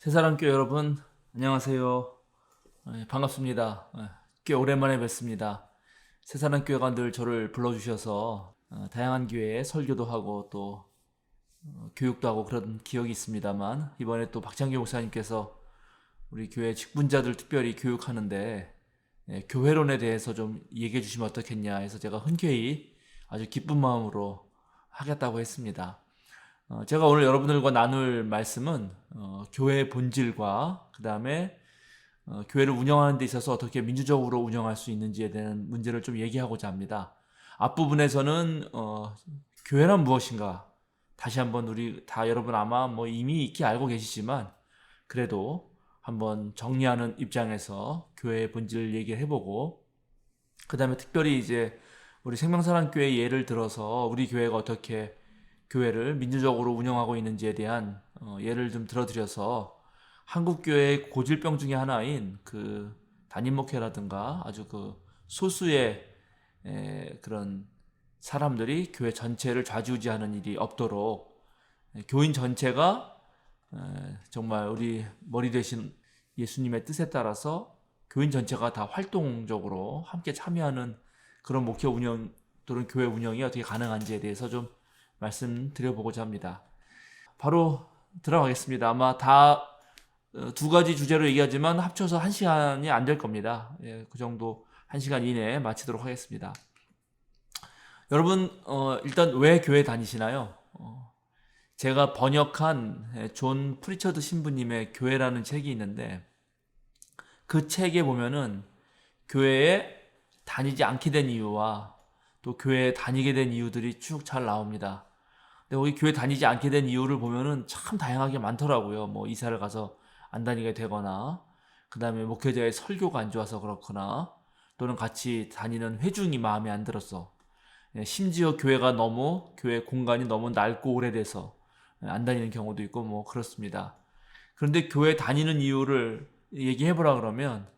새사랑교회 여러분, 안녕하세요. 반갑습니다. 꽤 오랜만에 뵙습니다. 새사랑교회가 늘 저를 불러주셔서 다양한 교회에 설교도 하고 또 교육도 하고 그런 기억이 있습니다만, 이번에 또 박창규 목사님께서 우리 교회 직분자들 특별히 교육하는데 교회론에 대해서 좀 얘기해 주시면 어떻겠냐 해서 제가 흔쾌히 아주 기쁜 마음으로 하겠다고 했습니다. 제가 오늘 여러분들과 나눌 말씀은 교회의 본질과 그 다음에 교회를 운영하는 데 있어서 어떻게 민주적으로 운영할 수 있는지에 대한 문제를 좀 얘기하고자 합니다. 앞부분에서는 교회란 무엇인가, 다시 한번 우리 다 여러분 아마 뭐 이미 익히 알고 계시지만 그래도 한번 정리하는 입장에서 교회의 본질을 얘기를 해보고, 그 다음에 특별히 이제 우리 생명사랑교회 예를 들어서 우리 교회가 어떻게 교회를 민주적으로 운영하고 있는지에 대한 예를 좀 들어드려서, 한국교회의 고질병 중에 하나인 그 단임목회라든가 아주 그 소수의 그런 사람들이 교회 전체를 좌지우지하는 일이 없도록 교인 전체가 정말 우리 머리 대신 예수님의 뜻에 따라서 교인 전체가 다 활동적으로 함께 참여하는 그런 목회 운영 또는 교회 운영이 어떻게 가능한지에 대해서 좀 말씀드려보고자 합니다. 바로 들어가겠습니다. 아마 다 두 가지 주제로 얘기하지만 합쳐서 1시간이 안 될 겁니다. 그 정도 1시간 이내에 마치도록 하겠습니다. 여러분, 일단 왜 교회 다니시나요? 제가 번역한 존 프리처드 신부님의 교회라는 책이 있는데, 그 책에 보면은 교회에 다니지 않게 된 이유와 또 교회에 다니게 된 이유들이 쭉 잘 나옵니다. 근데 거기 교회 다니지 않게 된 이유를 보면은 참 다양하게 많더라고요. 뭐 이사를 가서 안 다니게 되거나, 그 다음에 목회자의 설교가 안 좋아서 그렇거나, 또는 같이 다니는 회중이 마음에 안 들어서, 심지어 교회 공간이 너무 낡고 오래돼서 안 다니는 경우도 있고 뭐 그렇습니다. 그런데 교회 다니는 이유를 얘기해보라 그러면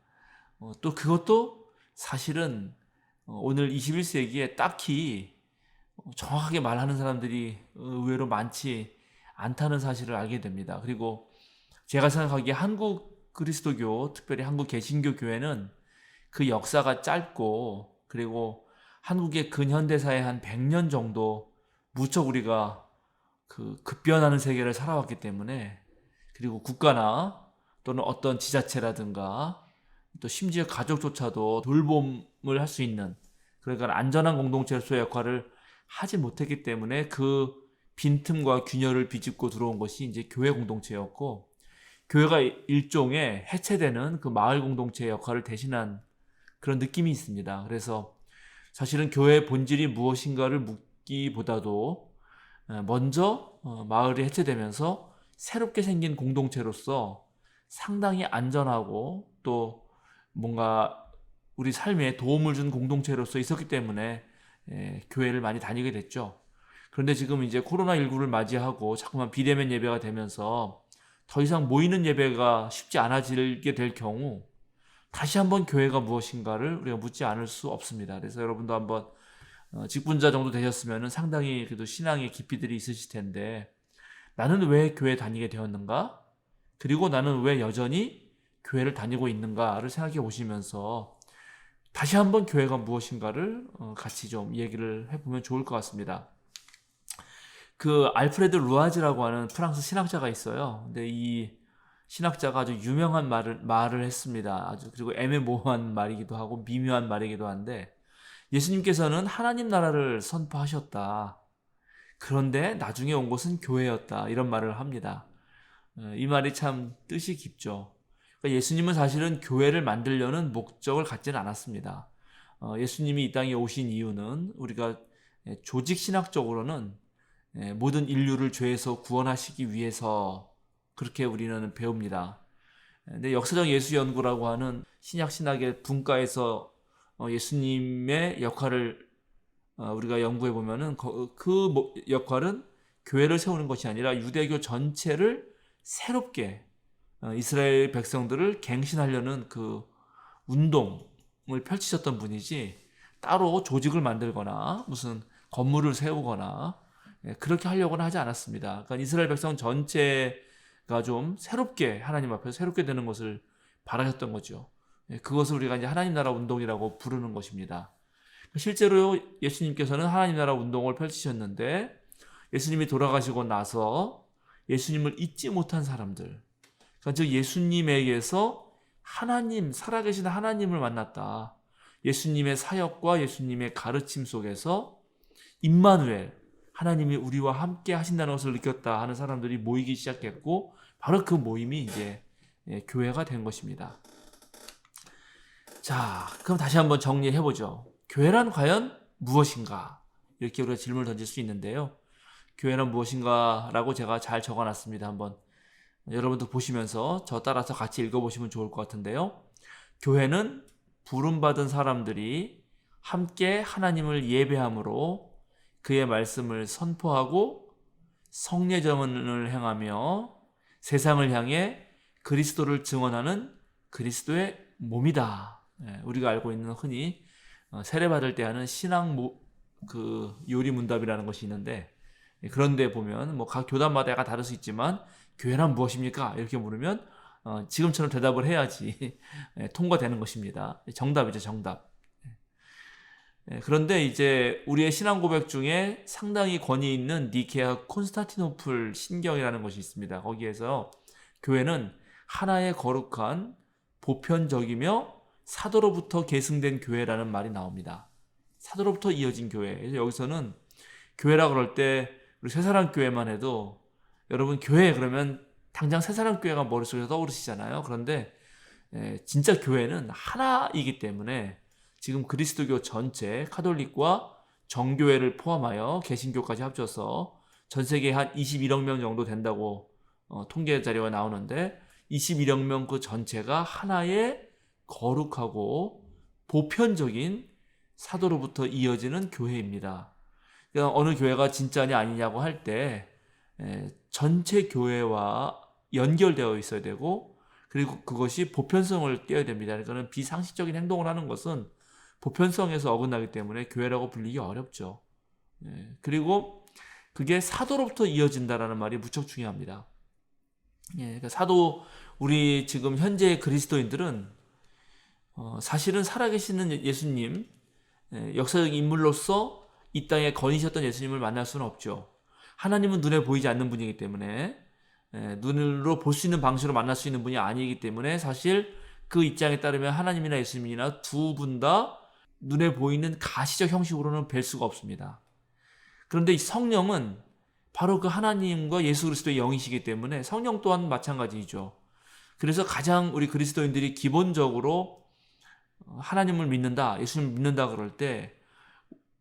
또 그것도 사실은 오늘 21세기에 딱히 정확하게 말하는 사람들이 의외로 많지 않다는 사실을 알게 됩니다. 그리고 제가 생각하기에 한국 그리스도교, 특별히 한국 개신교 교회는 그 역사가 짧고, 그리고 한국의 근현대사의 한 100년 정도 무척 우리가 그 급변하는 세계를 살아왔기 때문에, 그리고 국가나 또는 어떤 지자체라든가 또 심지어 가족조차도 돌봄을 할 수 있는, 그러니까 안전한 공동체로서의 역할을 하지 못했기 때문에 그 빈틈과 균열을 비집고 들어온 것이 이제 교회 공동체였고, 교회가 일종의 해체되는 그 마을 공동체의 역할을 대신한 그런 느낌이 있습니다. 그래서 사실은 교회의 본질이 무엇인가를 묻기보다도 먼저 마을이 해체되면서 새롭게 생긴 공동체로서 상당히 안전하고 또 뭔가 우리 삶에 도움을 준 공동체로서 있었기 때문에 교회를 많이 다니게 됐죠. 그런데 지금 이제 코로나19를 맞이하고 자꾸만 비대면 예배가 되면서 더 이상 모이는 예배가 쉽지 않아지게 될 경우 다시 한번 교회가 무엇인가를 우리가 묻지 않을 수 없습니다. 그래서 여러분도 한번 직분자 정도 되셨으면 상당히 그래도 신앙의 깊이들이 있으실 텐데, 나는 왜 교회 다니게 되었는가? 그리고 나는 왜 여전히 교회를 다니고 있는가를 생각해 보시면서 다시 한번 교회가 무엇인가를 같이 좀 얘기를 해보면 좋을 것 같습니다. 그 알프레드 루아즈라고 하는 프랑스 신학자가 있어요. 근데 이 신학자가 아주 유명한 말을 했습니다. 아주 그리고 애매모호한 말이기도 하고 미묘한 말이기도 한데, 예수님께서는 하나님 나라를 선포하셨다. 그런데 나중에 온 곳은 교회였다. 이런 말을 합니다. 이 말이 참 뜻이 깊죠. 그러니까 예수님은 사실은 교회를 만들려는 목적을 갖지는 않았습니다. 예수님이 이 땅에 오신 이유는 우리가 조직 신학적으로는 모든 인류를 죄에서 구원하시기 위해서 그렇게 우리는 배웁니다. 근데 역사적 예수 연구라고 하는 신약신학의 분과에서 예수님의 역할을 우리가 연구해 보면은 그 역할은 교회를 세우는 것이 아니라 유대교 전체를 새롭게 이스라엘 백성들을 갱신하려는 그 운동을 펼치셨던 분이지, 따로 조직을 만들거나 무슨 건물을 세우거나 그렇게 하려고는 하지 않았습니다. 그러니까 이스라엘 백성 전체를 좀 새롭게 하나님 앞에서 새롭게 되는 것을 바라셨던 거죠. 그것을 우리가 이제 하나님 나라 운동이라고 부르는 것입니다. 실제로 예수님께서는 하나님 나라 운동을 펼치셨는데 예수님이 돌아가시고 나서 예수님을 잊지 못한 사람들, 그러니까 즉 예수님에게서 하나님, 살아계신 하나님을 만났다. 예수님의 사역과 예수님의 가르침 속에서 임마누엘, 하나님이 우리와 함께 하신다는 것을 느꼈다 하는 사람들이 모이기 시작했고, 바로 그 모임이 이제 교회가 된 것입니다. 자, 그럼 다시 한번 정리해 보죠. 교회란 과연 무엇인가? 이렇게 우리가 질문을 던질 수 있는데요. 교회란 무엇인가라고 제가 잘 적어놨습니다. 한번 여러분도 보시면서 저 따라서 같이 읽어보시면 좋을 것 같은데요. 교회는 부름받은 사람들이 함께 하나님을 예배함으로 그의 말씀을 선포하고 성례정을 행하며 세상을 향해 그리스도를 증언하는 그리스도의 몸이다. 우리가 알고 있는 흔히 세례받을 때 하는 신앙 요리문답이라는 것이 있는데, 그런데 보면 뭐 각 교단마다 약간 다를 수 있지만 교회란 무엇입니까? 이렇게 물으면 지금처럼 대답을 해야지 통과되는 것입니다. 정답이죠, 정답. 그런데 이제 우리의 신앙 고백 중에 상당히 권위 있는 니케아 콘스탄티노플 신경이라는 것이 있습니다. 거기에서 교회는 하나의 거룩한 보편적이며 사도로부터 계승된 교회라는 말이 나옵니다. 사도로부터 이어진 교회. 그래서 여기서는 교회라 그럴 때 우리 새사랑교회만 해도 여러분 교회 그러면 당장 새사랑교회가 머릿속에 떠오르시잖아요. 그런데 진짜 교회는 하나이기 때문에 지금 그리스도교 전체 카톨릭과 정교회를 포함하여 개신교까지 합쳐서 전 세계에 한 21억 명 정도 된다고 통계 자료가 나오는데 21억 명 그 전체가 하나의 거룩하고 보편적인 사도로부터 이어지는 교회입니다. 그러니까 어느 교회가 진짜냐 아니냐고 할 때 전체 교회와 연결되어 있어야 되고, 그리고 그것이 보편성을 띄어야 됩니다. 그러니까 비상식적인 행동을 하는 것은 보편성에서 어긋나기 때문에 교회라고 불리기 어렵죠. 그리고 그게 사도로부터 이어진다라는 말이 무척 중요합니다. 그러니까 사도, 우리 지금 현재 그리스도인들은 사실은 살아계시는 예수님, 역사적 인물로서 이 땅에 거니셨던 예수님을 만날 수는 없죠. 하나님은 눈에 보이지 않는 분이기 때문에, 눈으로 볼 수 있는 방식으로 만날 수 있는 분이 아니기 때문에 사실 그 입장에 따르면 하나님이나 예수님이나 두 분 다 눈에 보이는 가시적 형식으로는 뵐 수가 없습니다. 그런데 이 성령은 바로 그 하나님과 예수 그리스도의 영이시기 때문에 성령 또한 마찬가지죠. 그래서 가장 우리 그리스도인들이 기본적으로 하나님을 믿는다, 예수님을 믿는다 그럴 때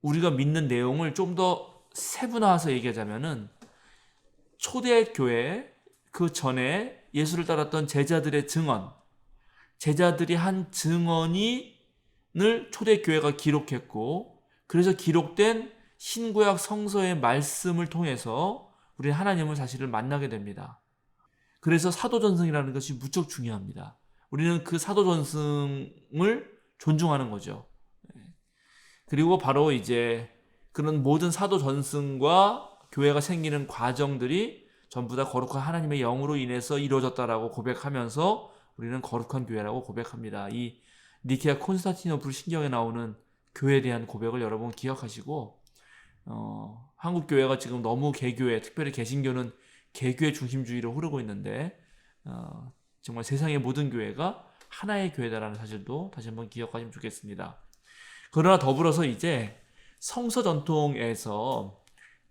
우리가 믿는 내용을 좀 더 세분화해서 얘기하자면은 초대교회 그 전에 예수를 따랐던 제자들의 증언, 제자들이 한 증언을 초대교회가 기록했고, 그래서 기록된 신구약 성서의 말씀을 통해서 우리는 하나님을 사실을 만나게 됩니다. 그래서 사도전승이라는 것이 무척 중요합니다. 우리는 그 사도전승을 존중하는 거죠. 그리고 바로 이제 그런 모든 사도전승과 교회가 생기는 과정들이 전부 다 거룩한 하나님의 영으로 인해서 이루어졌다라고 고백하면서 우리는 거룩한 교회라고 고백합니다. 이 니케아 콘스탄티노플 신경에 나오는 교회에 대한 고백을 여러분 기억하시고, 한국 교회가 지금 너무 개교회, 특별히 개신교는 개교의 중심주의로 흐르고 있는데 정말 세상의 모든 교회가 하나의 교회다라는 사실도 다시 한번 기억하시면 좋겠습니다. 그러나 더불어서 이제 성서 전통에서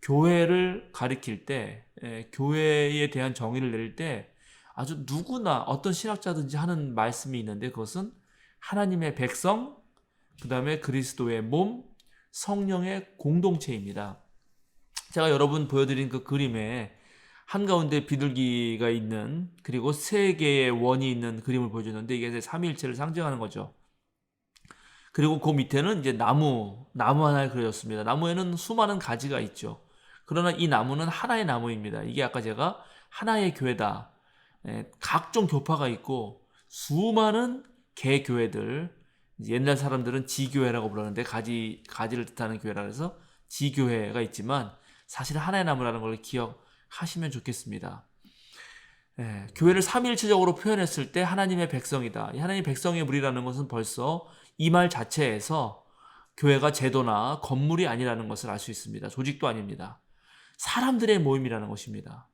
교회를 가리킬 때, 교회에 대한 정의를 내릴 때 아주 누구나 어떤 신학자든지 하는 말씀이 있는데, 그것은 하나님의 백성, 그 다음에 그리스도의 몸, 성령의 공동체입니다. 제가 여러분 보여드린 그 그림에 한가운데 비둘기가 있는, 그리고 세 개의 원이 있는 그림을 보여줬는데, 이게 삼위일체를 상징하는 거죠. 그리고 그 밑에는 이제 나무 하나를 그려졌습니다. 나무에는 수많은 가지가 있죠. 그러나 이 나무는 하나의 나무입니다. 이게 아까 제가 하나의 교회다, 각종 교파가 있고 수많은 개교회들, 옛날 사람들은 지교회라고 부르는데 가지를 뜻하는 교회라 해서 지교회가 있지만 사실 하나의 나무라는 걸 기억하시면 좋겠습니다. 교회를 삼위일체적으로 표현했을 때 하나님의 백성이다. 이 하나님의 백성의 무리라는 것은 벌써 이 말 자체에서 교회가 제도나 건물이 아니라는 것을 알 수 있습니다. 조직도 아닙니다. 사람들의 모임이라는 것입니다.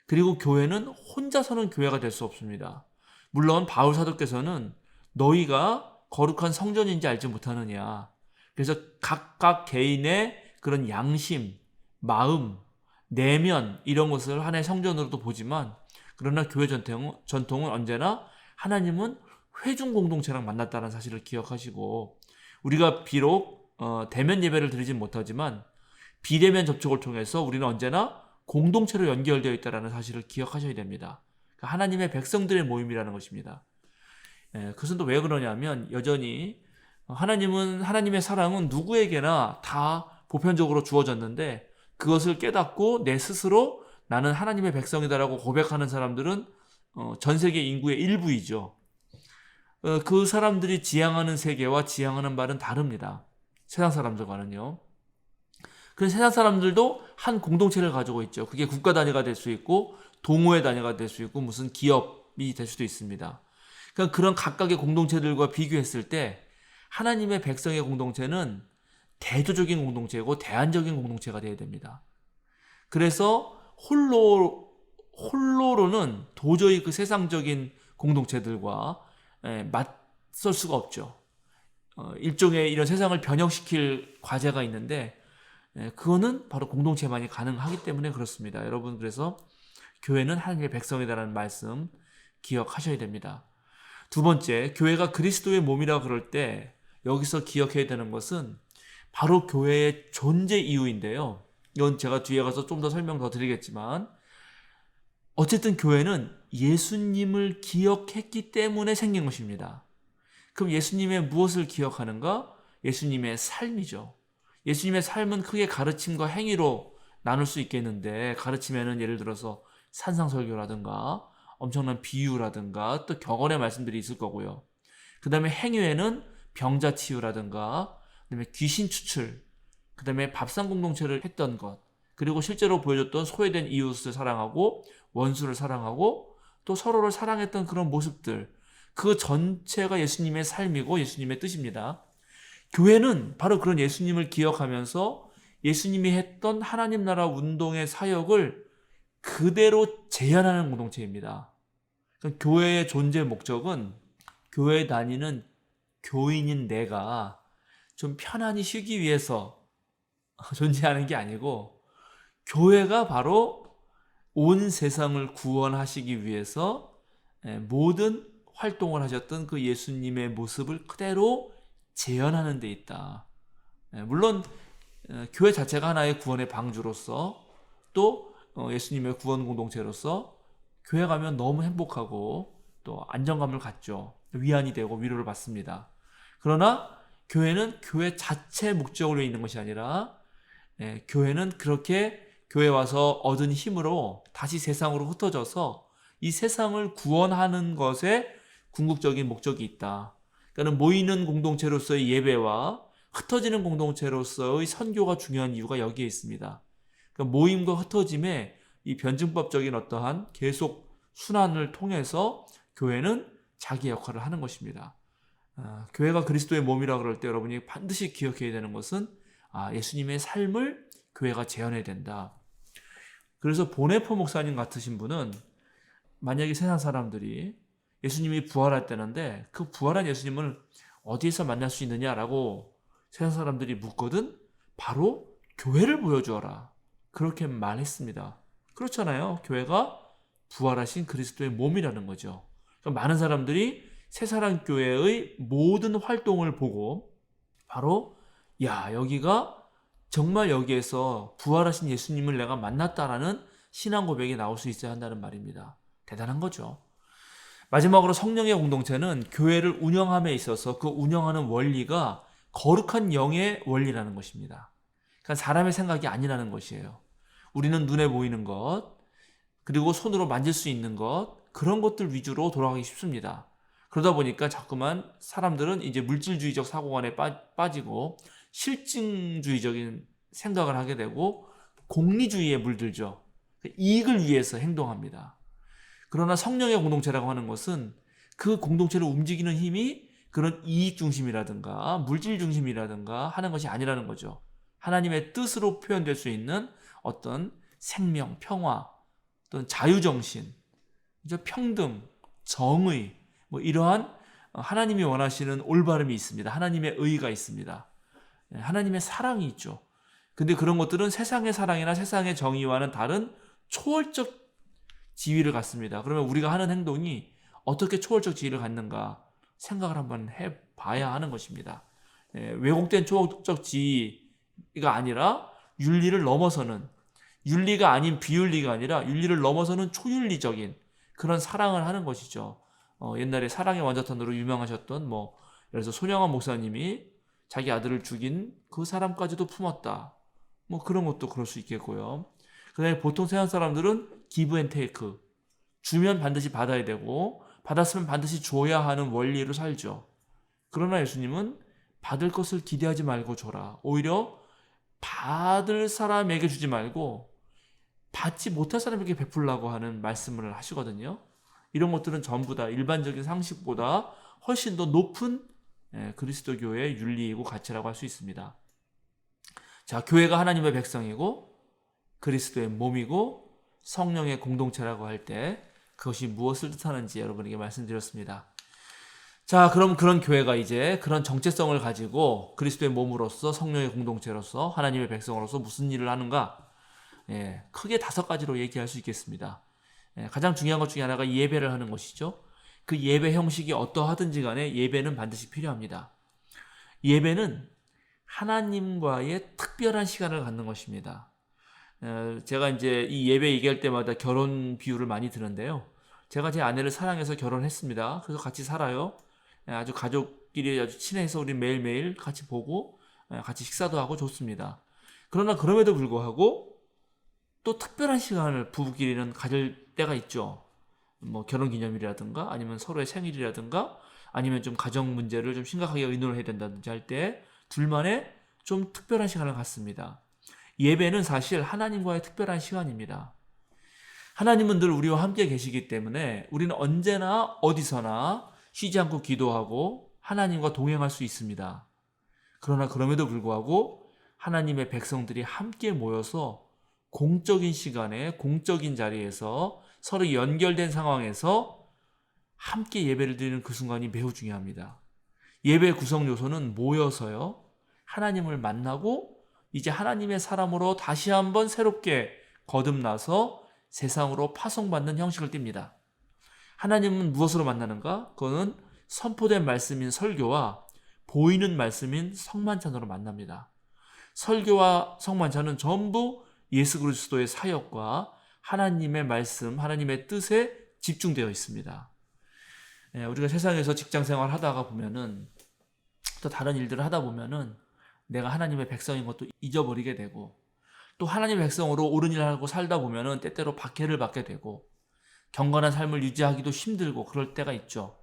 그리고 교회는 혼자서는 교회가 될 수 없습니다. 물론 바울 사도께서는 너희가 거룩한 성전인지 알지 못하느냐. 그래서 각각 개인의 그런 양심, 마음, 내면 이런 것을 하나의 성전으로도 보지만 그러나 교회 전통은 언제나 하나님은 회중 공동체랑 만났다는 사실을 기억하시고 우리가 비록 대면 예배를 드리진 못하지만 비대면 접촉을 통해서 우리는 언제나 공동체로 연결되어 있다는 사실을 기억하셔야 됩니다. 그러니까 하나님의 백성들의 모임이라는 것입니다. 그것은 또 왜 그러냐면 여전히 하나님은 하나님의 사랑은 누구에게나 다 보편적으로 주어졌는데 그것을 깨닫고 내 스스로 나는 하나님의 백성이다라고 고백하는 사람들은 전 세계 인구의 일부이죠. 그 사람들이 지향하는 세계와 지향하는 바는 다릅니다. 세상 사람들과는요. 그래서 세상 사람들도 한 공동체를 가지고 있죠. 그게 국가 단위가 될 수 있고 동호회 단위가 될 수 있고 무슨 기업이 될 수도 있습니다. 그러니까 그런 각각의 공동체들과 비교했을 때 하나님의 백성의 공동체는 대조적인 공동체고 대안적인 공동체가 되어야 됩니다. 그래서 홀로로는 도저히 그 세상적인 공동체들과 맞설 수가 없죠. 일종의 이런 세상을 변형시킬 과제가 있는데 그거는 바로 공동체만이 가능하기 때문에 그렇습니다. 여러분 그래서 교회는 하나님의 백성이다라는 말씀 기억하셔야 됩니다. 두 번째, 교회가 그리스도의 몸이라 그럴 때 여기서 기억해야 되는 것은 바로 교회의 존재 이유인데요. 이건 제가 뒤에 가서 좀 더 설명 더 드리겠지만 어쨌든 교회는 예수님을 기억했기 때문에 생긴 것입니다. 그럼 예수님의 무엇을 기억하는가? 예수님의 삶이죠. 예수님의 삶은 크게 가르침과 행위로 나눌 수 있겠는데 가르침에는 예를 들어서 산상설교라든가 엄청난 비유라든가 또 격언의 말씀들이 있을 거고요. 그 다음에 행위에는 병자 치유라든가 그 다음에 귀신 추출, 그 다음에 밥상 공동체를 했던 것, 그리고 실제로 보여줬던 소외된 이웃을 사랑하고 원수를 사랑하고 또 서로를 사랑했던 그런 모습들, 그 전체가 예수님의 삶이고 예수님의 뜻입니다. 교회는 바로 그런 예수님을 기억하면서 예수님이 했던 하나님 나라 운동의 사역을 그대로 재현하는 공동체입니다. 그러니까 교회의 존재 목적은 교회 다니는 교인인 내가 좀 편안히 쉬기 위해서 존재하는 게 아니고 교회가 바로 온 세상을 구원하시기 위해서 모든 활동을 하셨던 그 예수님의 모습을 그대로 재현하는 데 있다. 물론 교회 자체가 하나의 구원의 방주로서 또 예수님의 구원 공동체로서 교회 가면 너무 행복하고 또 안정감을 갖죠. 위안이 되고 위로를 받습니다. 그러나 교회는 교회 자체 목적으로 있는 것이 아니라 교회는 그렇게 교회 와서 얻은 힘으로 다시 세상으로 흩어져서 이 세상을 구원하는 것에 궁극적인 목적이 있다. 그러니까 모이는 공동체로서의 예배와 흩어지는 공동체로서의 선교가 중요한 이유가 여기에 있습니다. 그러니까 모임과 흩어짐의 이 변증법적인 어떠한 계속 순환을 통해서 교회는 자기 역할을 하는 것입니다. 교회가 그리스도의 몸이라 그럴 때 여러분이 반드시 기억해야 되는 것은 예수님의 삶을 교회가 재현해야 된다. 그래서 보네포 목사님 같으신 분은 만약에 세상 사람들이 예수님이 부활했다는데 그 부활한 예수님을 어디에서 만날 수 있느냐라고 세상 사람들이 묻거든 바로 교회를 보여주어라. 그렇게 말했습니다. 그렇잖아요. 교회가 부활하신 그리스도의 몸이라는 거죠. 그러니까 많은 사람들이 새사랑교회의 모든 활동을 보고 바로 여기가 정말 여기에서 부활하신 예수님을 내가 만났다라는 신앙 고백이 나올 수 있어야 한다는 말입니다. 대단한 거죠. 마지막으로 성령의 공동체는 교회를 운영함에 있어서 그 운영하는 원리가 거룩한 영의 원리라는 것입니다. 그러니까 사람의 생각이 아니라는 것이에요. 우리는 눈에 보이는 것, 그리고 손으로 만질 수 있는 것, 그런 것들 위주로 돌아가기 쉽습니다. 그러다 보니까 자꾸만 사람들은 이제 물질주의적 사고관에 빠지고 실증주의적인 생각을 하게 되고 공리주의에 물들죠. 이익을 위해서 행동합니다. 그러나 성령의 공동체라고 하는 것은 그 공동체를 움직이는 힘이 그런 이익 중심이라든가 물질 중심이라든가 하는 것이 아니라는 거죠. 하나님의 뜻으로 표현될 수 있는 어떤 생명, 평화, 또는 자유정신, 평등, 정의, 이러한 하나님이 원하시는 올바름이 있습니다. 하나님의 의가 있습니다. 하나님의 사랑이 있죠. 근데 그런 것들은 세상의 사랑이나 세상의 정의와는 다른 초월적 지위를 갖습니다. 그러면 우리가 하는 행동이 어떻게 초월적 지위를 갖는가 생각을 한번 해봐야 하는 것입니다. 왜곡된 초월적 지위가 아니라 윤리를 넘어서는, 윤리가 아닌 비윤리가 아니라 윤리를 넘어서는 초윤리적인 그런 사랑을 하는 것이죠. 옛날에 사랑의 완자탄으로 유명하셨던 예를 들어서 손영환 목사님이 자기 아들을 죽인 그 사람까지도 품었다. 그런 것도 그럴 수 있겠고요. 그 다음에 보통 세상 사람들은 give and take, 주면 반드시 받아야 되고 받았으면 반드시 줘야 하는 원리로 살죠. 그러나 예수님은 받을 것을 기대하지 말고 줘라. 오히려 받을 사람에게 주지 말고 받지 못할 사람에게 베풀라고 하는 말씀을 하시거든요. 이런 것들은 전부 다 일반적인 상식보다 훨씬 더 높은 그리스도교의 윤리이고 가치라고 할 수 있습니다. 자, 교회가 하나님의 백성이고 그리스도의 몸이고 성령의 공동체라고 할 때 그것이 무엇을 뜻하는지 여러분에게 말씀드렸습니다. 자, 그럼 그런 교회가 이제 그런 정체성을 가지고 그리스도의 몸으로서 성령의 공동체로서 하나님의 백성으로서 무슨 일을 하는가? 크게 5가지로 얘기할 수 있겠습니다. 가장 중요한 것 중에 하나가 예배를 하는 것이죠. 그 예배 형식이 어떠하든지 간에 예배는 반드시 필요합니다. 예배는 하나님과의 특별한 시간을 갖는 것입니다. 제가 이제 이 예배 얘기할 때마다 결혼 비유를 많이 드는데요. 제가 제 아내를 사랑해서 결혼했습니다. 그래서 같이 살아요. 아주 가족끼리 아주 친해서 우리 매일매일 같이 보고 같이 식사도 하고 좋습니다. 그러나 그럼에도 불구하고 또 특별한 시간을 부부끼리는 가질 때가 있죠. 결혼기념일이라든가 아니면 서로의 생일이라든가 아니면 좀 가정 문제를 좀 심각하게 의논을 해야 된다든지 할 때 둘만의 좀 특별한 시간을 갖습니다. 예배는 사실 하나님과의 특별한 시간입니다. 하나님은 늘 우리와 함께 계시기 때문에 우리는 언제나 어디서나 쉬지 않고 기도하고 하나님과 동행할 수 있습니다. 그러나 그럼에도 불구하고 하나님의 백성들이 함께 모여서 공적인 시간에 공적인 자리에서 서로 연결된 상황에서 함께 예배를 드리는 그 순간이 매우 중요합니다. 예배 구성 요소는 모여서요, 하나님을 만나고 이제 하나님의 사람으로 다시 한번 새롭게 거듭나서 세상으로 파송받는 형식을 띱니다. 하나님은 무엇으로 만나는가? 그거는 선포된 말씀인 설교와 보이는 말씀인 성만찬으로 만납니다. 설교와 성만찬은 전부 예수 그리스도의 사역과 하나님의 말씀, 하나님의 뜻에 집중되어 있습니다. 우리가 세상에서 직장 생활 하다가 보면은 또 다른 일들을 하다 보면은 내가 하나님의 백성인 것도 잊어버리게 되고 또 하나님의 백성으로 옳은 일을 하고 살다 보면은 때때로 박해를 받게 되고 경건한 삶을 유지하기도 힘들고 그럴 때가 있죠.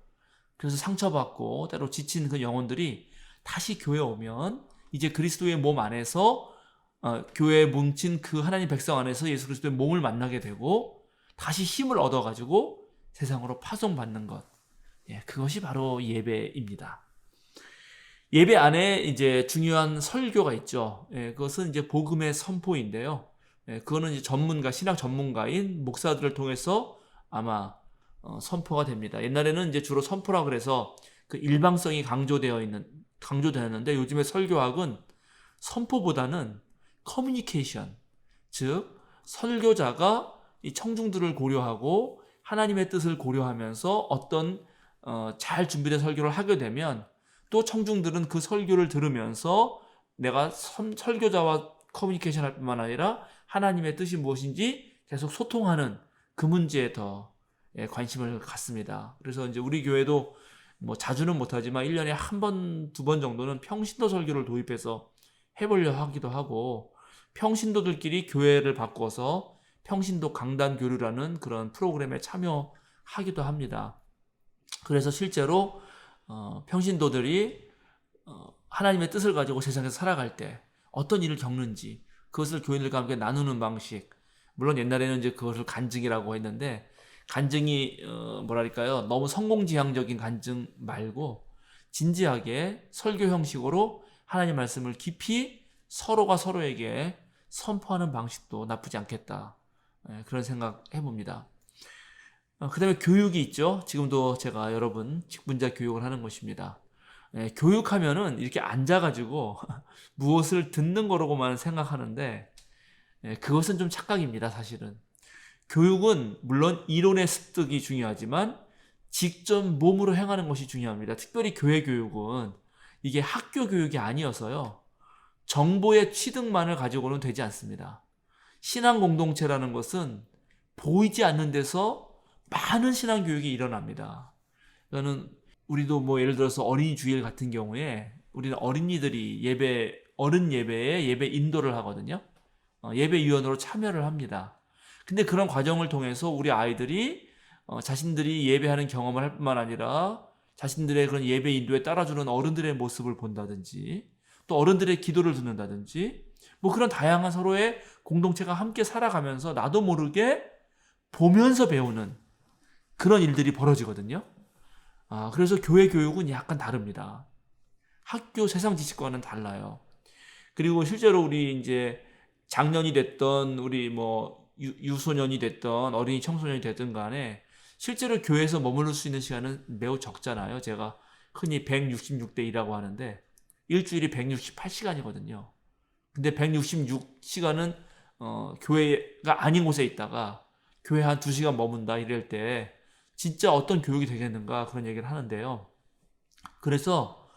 그래서 상처받고 때로 지친 그 영혼들이 다시 교회에 오면 이제 그리스도의 몸 안에서 교회에 뭉친 그 하나님 백성 안에서 예수 그리스도의 몸을 만나게 되고 다시 힘을 얻어가지고 세상으로 파송받는 것. 그것이 바로 예배입니다. 예배 안에 이제 중요한 설교가 있죠. 그것은 이제 복음의 선포인데요. 그거는 이제 신학 전문가인 목사들을 통해서 아마 선포가 됩니다. 옛날에는 이제 주로 선포라 그래서 그 일방성이 강조되었는데 요즘에 설교학은 선포보다는 커뮤니케이션, 즉 설교자가 이 청중들을 고려하고 하나님의 뜻을 고려하면서 어떤 잘 준비된 설교를 하게 되면 또 청중들은 그 설교를 들으면서 내가 설교자와 커뮤니케이션 할 뿐만 아니라 하나님의 뜻이 무엇인지 계속 소통하는 그 문제에 더 관심을 갖습니다. 그래서 이제 우리 교회도 자주는 못하지만 1년에 한 번, 2번 정도는 평신도 설교를 도입해서 해보려 하기도 하고 평신도들끼리 교회를 바꿔서 평신도 강단 교류라는 그런 프로그램에 참여하기도 합니다. 그래서 실제로 평신도들이 하나님의 뜻을 가지고 세상에서 살아갈 때 어떤 일을 겪는지 그것을 교인들과 함께 나누는 방식, 물론 옛날에는 이제 그것을 간증이라고 했는데 간증이 뭐랄까요? 너무 성공지향적인 간증 말고 진지하게 설교 형식으로 하나님 말씀을 깊이 서로가 서로에게 선포하는 방식도 나쁘지 않겠다. 그런 생각 해봅니다. 그 다음에 교육이 있죠. 지금도 제가 여러분 직분자 교육을 하는 것입니다. 교육하면은 이렇게 앉아가지고 무엇을 듣는 거라고만 생각하는데 그것은 좀 착각입니다, 사실은. 교육은 물론 이론의 습득이 중요하지만 직접 몸으로 행하는 것이 중요합니다. 특별히 교회 교육은 이게 학교 교육이 아니어서요. 정보의 취득만을 가지고는 되지 않습니다. 신앙 공동체라는 것은 보이지 않는 데서 많은 신앙 교육이 일어납니다. 저는 우리도 뭐 예를 들어서 어린이 주일 같은 경우에 우리는 어린이들이 어른 예배에 예배 인도를 하거든요. 예배위원으로 참여를 합니다. 근데 그런 과정을 통해서 우리 아이들이 자신들이 예배하는 경험을 할 뿐만 아니라 자신들의 그런 예배 인도에 따라주는 어른들의 모습을 본다든지 또 어른들의 기도를 듣는다든지 뭐 그런 다양한 서로의 공동체가 함께 살아가면서 나도 모르게 보면서 배우는 그런 일들이 벌어지거든요. 그래서 교회 교육은 약간 다릅니다. 학교 세상 지식과는 달라요. 그리고 실제로 우리 이제 장년이 됐던 우리 뭐 유소년이 됐던 어린이 청소년이 됐든 간에 실제로 교회에서 머무를 수 있는 시간은 매우 적잖아요. 제가 흔히 166대 2라고 하는데 일주일이 168시간이거든요. 근데 166시간은 교회가 아닌 곳에 있다가 교회 한 2시간 머문다 이럴 때 진짜 어떤 교육이 되겠는가 그런 얘기를 하는데요. 그래서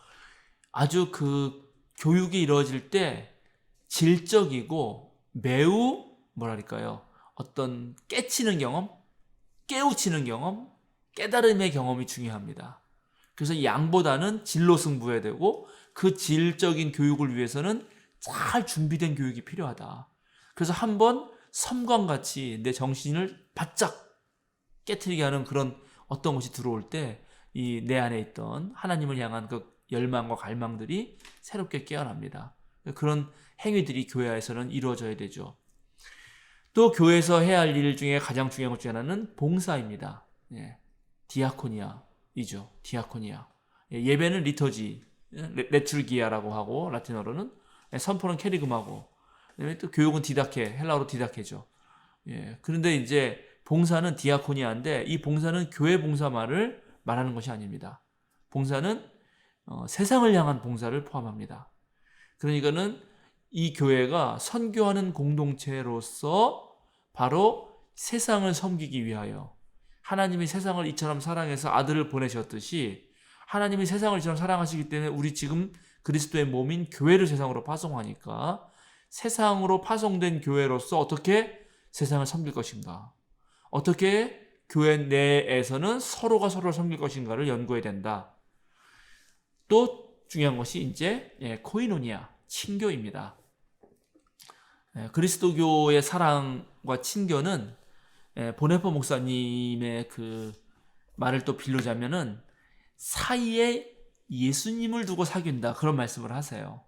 아주 그 교육이 이루어질 때 질적이고 매우 뭐랄까요? 어떤 깨치는 경험, 깨우치는 경험, 깨달음의 경험이 중요합니다. 그래서 양보다는 질로 승부해야 되고 그 질적인 교육을 위해서는 잘 준비된 교육이 필요하다. 그래서 한번 섬광같이 내 정신을 바짝 깨트리게 하는 그런 어떤 것이 들어올 때 이 내 안에 있던 하나님을 향한 그 열망과 갈망들이 새롭게 깨어납니다. 그런 행위들이 교회에서는 이루어져야 되죠. 또 교회에서 해야 할 일 중에 가장 중요한 것 중에 하나는 봉사입니다. 디아코니아이죠. 디아코니아. 예배는 리터지, 레툴기아라고 하고 라틴어로는 선포는 캐리금하고 또 교육은 디다케, 헬라어로 디다케죠. 그런데 이제 봉사는 디아코니아인데 이 봉사는 교회 봉사만을 말하는 것이 아닙니다. 봉사는 세상을 향한 봉사를 포함합니다. 그러니까는 이 교회가 선교하는 공동체로서 바로 세상을 섬기기 위하여 하나님이 세상을 이처럼 사랑해서 아들을 보내셨듯이 하나님이 세상을 이처럼 사랑하시기 때문에 우리 지금 그리스도의 몸인 교회를 세상으로 파송하니까 세상으로 파송된 교회로서 어떻게 세상을 섬길 것인가, 어떻게 교회 내에서는 서로가 서로를 섬길 것인가를 연구해야 된다. 또 중요한 것이 이제 코이노니아, 친교입니다. 그리스도교의 사랑과 친교는 보네포 목사님의 그 말을 또 빌려자면은 사이에 예수님을 두고 사귄다 그런 말씀을 하세요.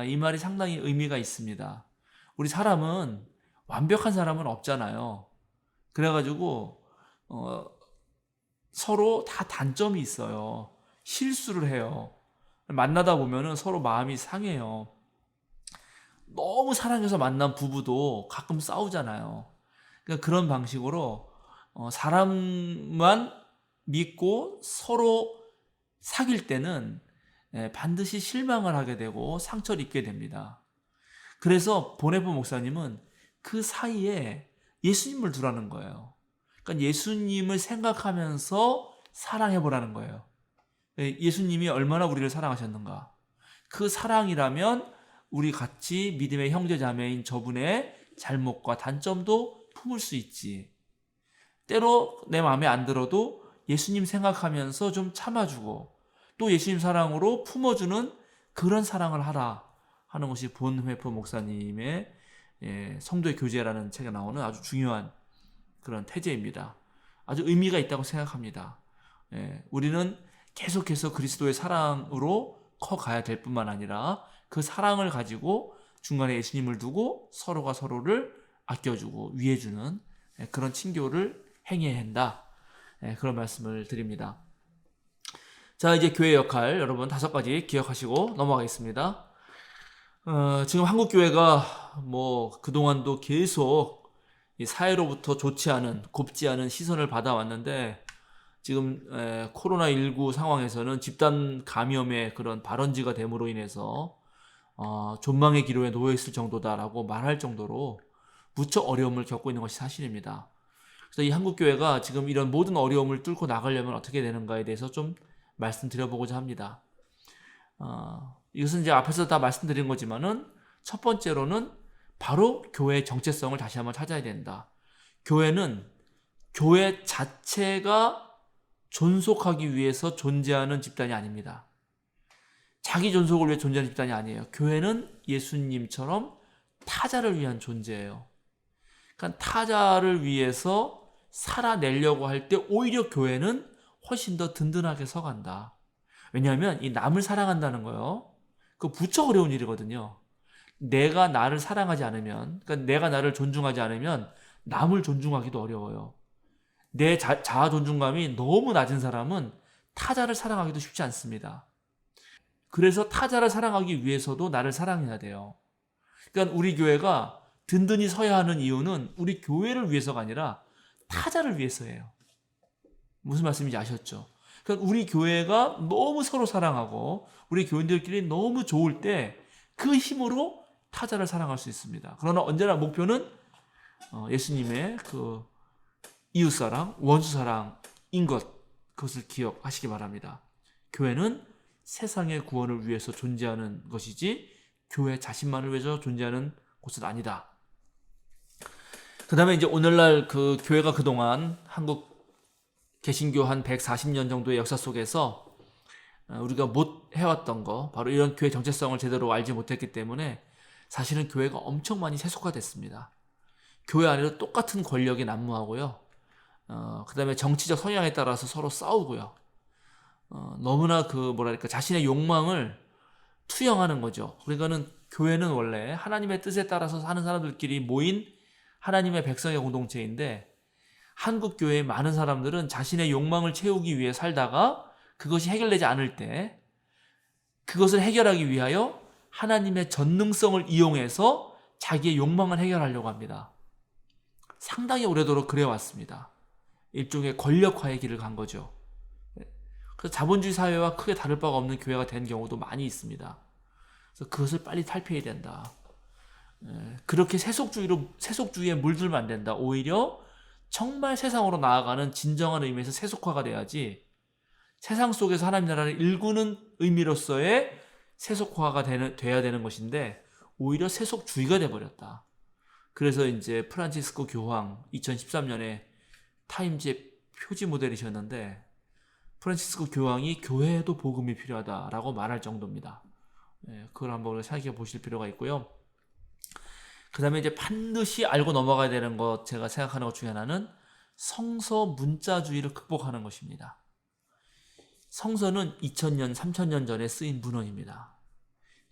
이 말이 상당히 의미가 있습니다. 우리 사람은 완벽한 사람은 없잖아요. 그래가지고 서로 다 단점이 있어요. 실수를 해요. 만나다 보면은 서로 마음이 상해요. 너무 사랑해서 만난 부부도 가끔 싸우잖아요. 그러니까 그런 방식으로 사람만 믿고 서로 사귈 때는 반드시 실망을 하게 되고 상처를 입게 됩니다. 그래서 보네포 목사님은 그 사이에 예수님을 두라는 거예요. 그러니까 예수님을 생각하면서 사랑해보라는 거예요. 예수님이 얼마나 우리를 사랑하셨는가. 그 사랑이라면 우리 같이 믿음의 형제 자매인 저분의 잘못과 단점도 품을 수 있지. 때로 내 마음에 안 들어도 예수님 생각하면서 좀 참아주고 또 예수님 사랑으로 품어주는 그런 사랑을 하라 하는 것이 본회포 목사님의 성도의 교제라는 책에 나오는 아주 중요한 그런 태제입니다. 아주 의미가 있다고 생각합니다. 우리는 계속해서 그리스도의 사랑으로 커가야 될 뿐만 아니라 그 사랑을 가지고 중간에 예수님을 두고 서로가 서로를 아껴주고 위해주는 그런 친교를 행해야 한다. 그런 말씀을 드립니다. 자, 이제 교회 역할 여러분 5가지 기억하시고 넘어가겠습니다. 지금 한국 교회가 뭐 그동안도 계속 이 사회로부터 좋지 않은, 곱지 않은 시선을 받아왔는데, 지금 코로나19 상황에서는 집단 감염의 그런 발원지가 됨으로 인해서 존망의 기로에 놓여 있을 정도다라고 말할 정도로 무척 어려움을 겪고 있는 것이 사실입니다. 그래서 이 한국 교회가 지금 이런 모든 어려움을 뚫고 나가려면 어떻게 되는가에 대해서 좀 말씀드려보고자 합니다. 이것은 이제 앞에서 다 말씀드린 거지만은, 첫 번째로는 바로 교회의 정체성을 다시 한번 찾아야 된다. 교회는 교회 자체가 존속하기 위해서 존재하는 집단이 아닙니다. 자기 존속을 위해 존재하는 집단이 아니에요. 교회는 예수님처럼 타자를 위한 존재예요. 그러니까 타자를 위해서 살아내려고 할 때 오히려 교회는 훨씬 더 든든하게 서간다. 왜냐하면 이 남을 사랑한다는 거요, 그거 무척 어려운 일이거든요. 내가 나를 사랑하지 않으면, 그러니까 내가 나를 존중하지 않으면 남을 존중하기도 어려워요. 내 자아 존중감이 너무 낮은 사람은 타자를 사랑하기도 쉽지 않습니다. 그래서 타자를 사랑하기 위해서도 나를 사랑해야 돼요. 그러니까 우리 교회가 든든히 서야 하는 이유는 우리 교회를 위해서가 아니라 타자를 위해서예요. 무슨 말씀인지 아셨죠? 그러니까 우리 교회가 너무 서로 사랑하고 우리 교인들끼리 너무 좋을 때 그 힘으로 타자를 사랑할 수 있습니다. 그러나 언제나 목표는 예수님의 그 이웃사랑, 원수사랑인 그것을 기억하시기 바랍니다. 교회는 세상의 구원을 위해서 존재하는 것이지 교회 자신만을 위해서 존재하는 곳은 아니다. 그 다음에 이제 오늘날 그 교회가 그동안 한국 개신교 한 140년 정도의 역사 속에서 우리가 못 해왔던 거, 바로 이런 교회 정체성을 제대로 알지 못했기 때문에 사실은 교회가 엄청 많이 세속화됐습니다. 교회 안에도 똑같은 권력이 난무하고요. 그 다음에 정치적 성향에 따라서 서로 싸우고요. 너무나 자신의 욕망을 투영하는 거죠. 그러니까는 교회는 원래 하나님의 뜻에 따라서 사는 사람들끼리 모인 하나님의 백성의 공동체인데, 한국 교회의 많은 사람들은 자신의 욕망을 채우기 위해 살다가 그것이 해결되지 않을 때 그것을 해결하기 위하여 하나님의 전능성을 이용해서 자기의 욕망을 해결하려고 합니다. 상당히 오래도록 그래왔습니다. 일종의 권력화의 길을 간 거죠. 그래서 자본주의 사회와 크게 다를 바가 없는 교회가 된 경우도 많이 있습니다. 그래서 그것을 빨리 탈피해야 된다. 그렇게 세속주의에 물들면 안 된다. 오히려 정말 세상으로 나아가는 진정한 의미에서 세속화가 돼야지, 세상 속에서 하나님 나라를 일구는 의미로서의 세속화가 돼야 되는 것인데 오히려 세속주의가 돼버렸다. 그래서 이제 프란치스코 교황 2013년에 타임즈의 표지 모델이셨는데, 프란치스코 교황이 교회에도 복음이 필요하다라고 말할 정도입니다. 그걸 한번 생각해 보실 필요가 있고요. 그 다음에 이제 반드시 알고 넘어가야 되는 것, 제가 생각하는 것 중에 하나는 성서 문자주의를 극복하는 것입니다. 성서는 2000년, 3000년 전에 쓰인 문헌입니다.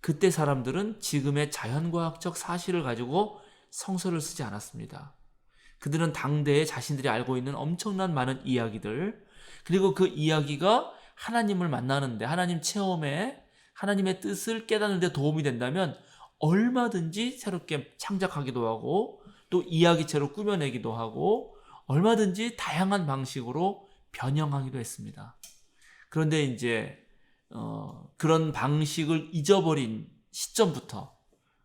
그때 사람들은 지금의 자연과학적 사실을 가지고 성서를 쓰지 않았습니다. 그들은 당대에 자신들이 알고 있는 엄청난 많은 이야기들, 그리고 그 이야기가 하나님을 만나는데, 하나님 체험에 하나님의 뜻을 깨닫는 데 도움이 된다면 얼마든지 새롭게 창작하기도 하고 또 이야기체로 꾸며내기도 하고 얼마든지 다양한 방식으로 변형하기도 했습니다. 그런데 이제 그런 방식을 잊어버린 시점부터,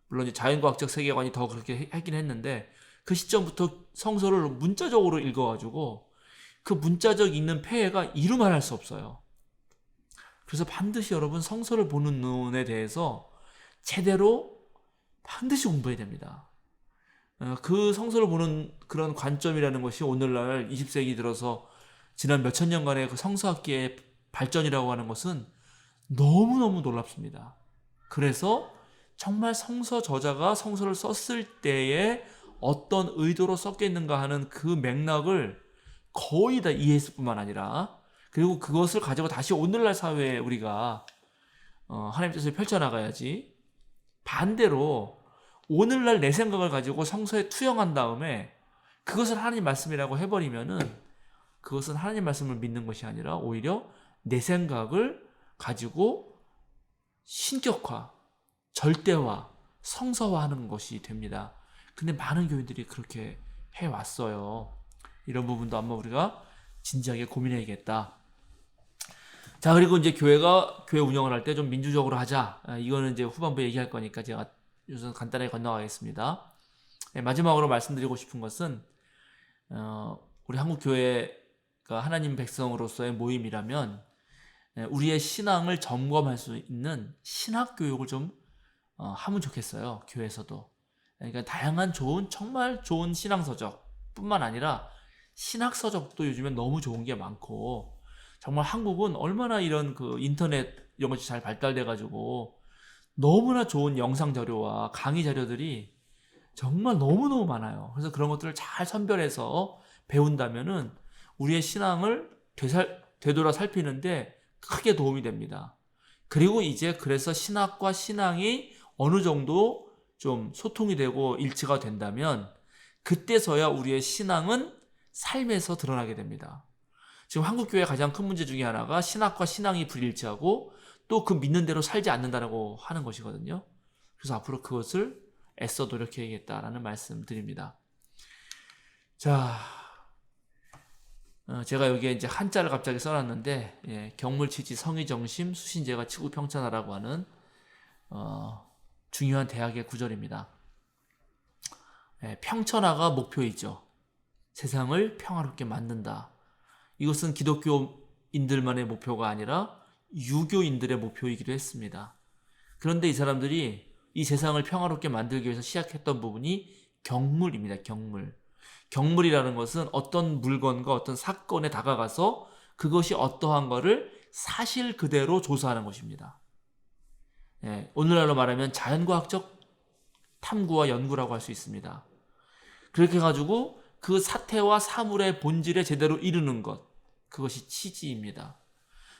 물론 이제 자연과학적 세계관이 더 그렇게 하긴 했는데, 그 시점부터 성서를 문자적으로 읽어가지고 그 문자적 읽는 폐해가 이루말할 수 없어요. 그래서 반드시 여러분 성서를 보는 눈에 대해서 제대로 반드시 공부해야 됩니다. 그 성서를 보는 그런 관점이라는 것이 오늘날 20세기 들어서 지난 몇천 년간의 그 성서학계의 발전이라고 하는 것은 너무너무 놀랍습니다. 그래서 정말 성서 저자가 성서를 썼을 때에 어떤 의도로 썼겠는가 하는 그 맥락을 거의 다 이해했을 뿐만 아니라, 그리고 그것을 가지고 다시 오늘날 사회에 우리가 하나님의 뜻을 펼쳐나가야지, 반대로 오늘날 내 생각을 가지고 성서에 투영한 다음에 그것을 하나님 말씀이라고 해버리면은 그것은 하나님 말씀을 믿는 것이 아니라 오히려 내 생각을 가지고 신격화, 절대화, 성서화하는 것이 됩니다. 근데 많은 교인들이 그렇게 해왔어요. 이런 부분도 한번 우리가 진지하게 고민해야겠다. 자, 그리고 이제 교회 운영을 할 때 좀 민주적으로 하자. 이거는 이제 후반부에 얘기할 거니까 제가 우선 간단하게 건너가겠습니다. 마지막으로 말씀드리고 싶은 것은 우리 한국 교회가 하나님 백성으로서의 모임이라면 우리의 신앙을 점검할 수 있는 신학 교육을 좀 하면 좋겠어요. 교회에서도. 그러니까 다양한 정말 좋은 신앙서적뿐만 아니라 신학서적도 요즘엔 너무 좋은 게 많고, 정말 한국은 얼마나 이런 그 인터넷 이런 것이 잘 발달돼 가지고 너무나 좋은 영상 자료와 강의 자료들이 정말 너무너무 많아요. 그래서 그런 것들을 잘 선별해서 배운다면은 우리의 신앙을 되돌아 살피는데 크게 도움이 됩니다. 그리고 이제 그래서 신학과 신앙이 어느 정도 좀 소통이 되고 일치가 된다면 그때서야 우리의 신앙은 삶에서 드러나게 됩니다. 지금 한국교회의 가장 큰 문제 중에 하나가 신학과 신앙이 불일치하고 또 그 믿는 대로 살지 않는다고 하는 것이거든요. 그래서 앞으로 그것을 애써 노력해야겠다라는 말씀 드립니다. 자, 제가 여기에 이제 한자를 갑자기 써놨는데, 경물치지 성의정심 수신제가 치구평천하라고 하는 중요한 대학의 구절입니다. 평천하가 목표이죠. 세상을 평화롭게 만든다. 이것은 기독교인들만의 목표가 아니라 유교인들의 목표이기도 했습니다. 그런데 이 사람들이 이 세상을 평화롭게 만들기 위해서 시작했던 부분이 경물입니다. 경물. 경물이라는 것은 어떤 물건과 어떤 사건에 다가가서 그것이 어떠한 것을 사실 그대로 조사하는 것입니다. 오늘날로 말하면 자연과학적 탐구와 연구라고 할 수 있습니다. 그렇게 해가지고 그 사태와 사물의 본질에 제대로 이르는 것, 그것이 치지입니다.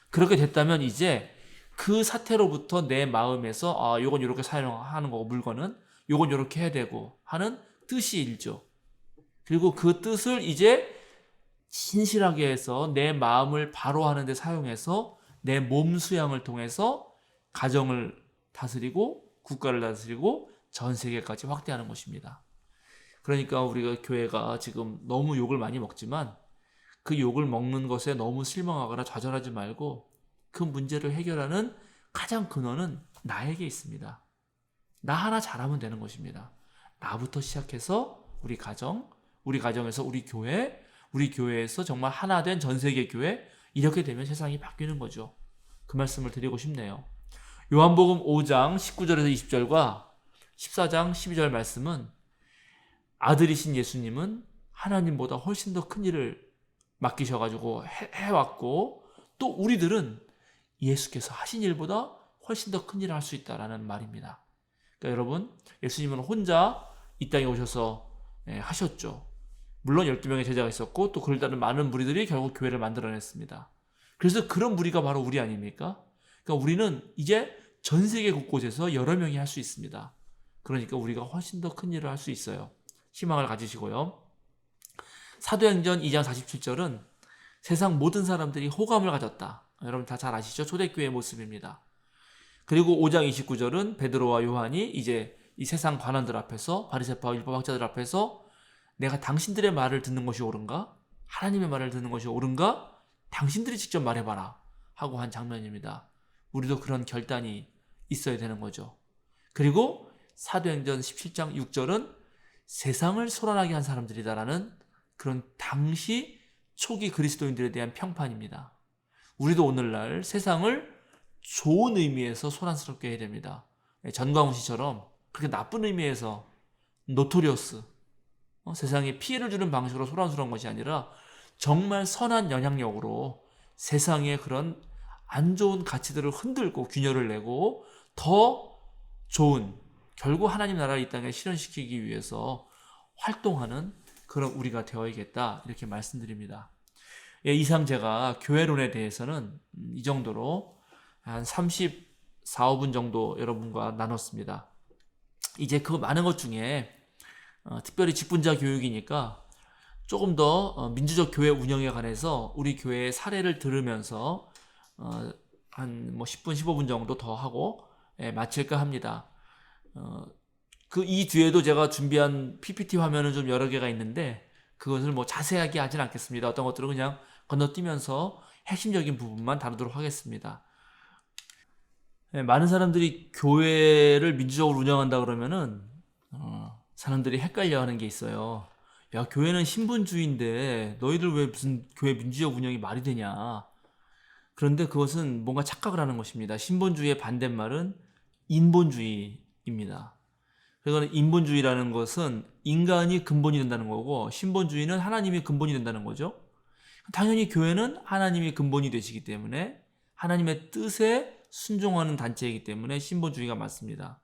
그렇게 됐다면 이제 그 사태로부터 내 마음에서 요건 이렇게 사용하는 거고, 물건은 요건 이렇게 해야 되고 하는 뜻이 일죠. 그리고 그 뜻을 이제 신실하게 해서 내 마음을 바로 하는 데 사용해서 내 몸 수양을 통해서 가정을 다스리고 국가를 다스리고 전 세계까지 확대하는 것입니다. 그러니까 우리가 교회가 지금 너무 욕을 많이 먹지만 그 욕을 먹는 것에 너무 실망하거나 좌절하지 말고 그 문제를 해결하는 가장 근원은 나에게 있습니다. 나 하나 잘하면 되는 것입니다. 나부터 시작해서 우리 가정에서 우리 교회에서 정말 하나 된 전 세계 교회, 이렇게 되면 세상이 바뀌는 거죠. 그 말씀을 드리고 싶네요. 요한복음 5장 19절에서 20절과 14장 12절 말씀은 아들이신 예수님은 하나님보다 훨씬 더 큰 일을 맡기셔가지고 해왔고, 또 우리들은 예수께서 하신 일보다 훨씬 더 큰 일을 할 수 있다라는 말입니다. 그러니까 여러분, 예수님은 혼자 이 땅에 오셔서 하셨죠. 물론 12명의 제자가 있었고 또 그를 따른 많은 무리들이 결국 교회를 만들어냈습니다. 그래서 그런 무리가 바로 우리 아닙니까? 그러니까 우리는 이제 전 세계 곳곳에서 여러 명이 할 수 있습니다. 그러니까 우리가 훨씬 더 큰 일을 할 수 있어요. 희망을 가지시고요. 사도행전 2장 47절은 세상 모든 사람들이 호감을 가졌다. 여러분 다 잘 아시죠? 초대교회의 모습입니다. 그리고 5장 29절은 베드로와 요한이 이제 이 세상 관원들 앞에서, 바리새파와 율법학자들 앞에서 내가 당신들의 말을 듣는 것이 옳은가? 하나님의 말을 듣는 것이 옳은가? 당신들이 직접 말해봐라 하고 한 장면입니다. 우리도 그런 결단이 있어야 되는 거죠. 그리고 사도행전 17장 6절은 세상을 소란하게 한 사람들이다라는 그런 당시 초기 그리스도인들에 대한 평판입니다. 우리도 오늘날 세상을 좋은 의미에서 소란스럽게 해야 됩니다. 전광훈 씨처럼 그렇게 나쁜 의미에서 노토리어스, 세상에 피해를 주는 방식으로 소란스러운 것이 아니라 정말 선한 영향력으로 세상의 그런 안 좋은 가치들을 흔들고 균열을 내고 더 좋은, 결국 하나님 나라를 이 땅에 실현시키기 위해서 활동하는 그런 우리가 되어야겠다, 이렇게 말씀드립니다. 이상 제가 교회론에 대해서는 이 정도로 한 34, 5분 정도 여러분과 나눴습니다. 이제 그 많은 것 중에 특별히 직분자 교육이니까 조금 더 민주적 교회 운영에 관해서 우리 교회의 사례를 들으면서 한 뭐 10분, 15분 정도 더 하고 마칠까 합니다. 그 이 뒤에도 제가 준비한 PPT 화면은 좀 여러 개가 있는데 그것을 뭐 자세하게 하진 않겠습니다. 어떤 것들은 그냥 건너뛰면서 핵심적인 부분만 다루도록 하겠습니다. 많은 사람들이 교회를 민주적으로 운영한다 그러면은 사람들이 헷갈려하는 게 있어요. 야, 교회는 신분주의인데 너희들 왜 무슨 교회 민주적 운영이 말이 되냐? 그런데 그것은 뭔가 착각을 하는 것입니다. 신본주의의 반대말은 인본주의입니다. 그러니까 인본주의라는 것은 인간이 근본이 된다는 거고, 신본주의는 하나님이 근본이 된다는 거죠. 당연히 교회는 하나님이 근본이 되시기 때문에 하나님의 뜻에 순종하는 단체이기 때문에 신본주의가 맞습니다.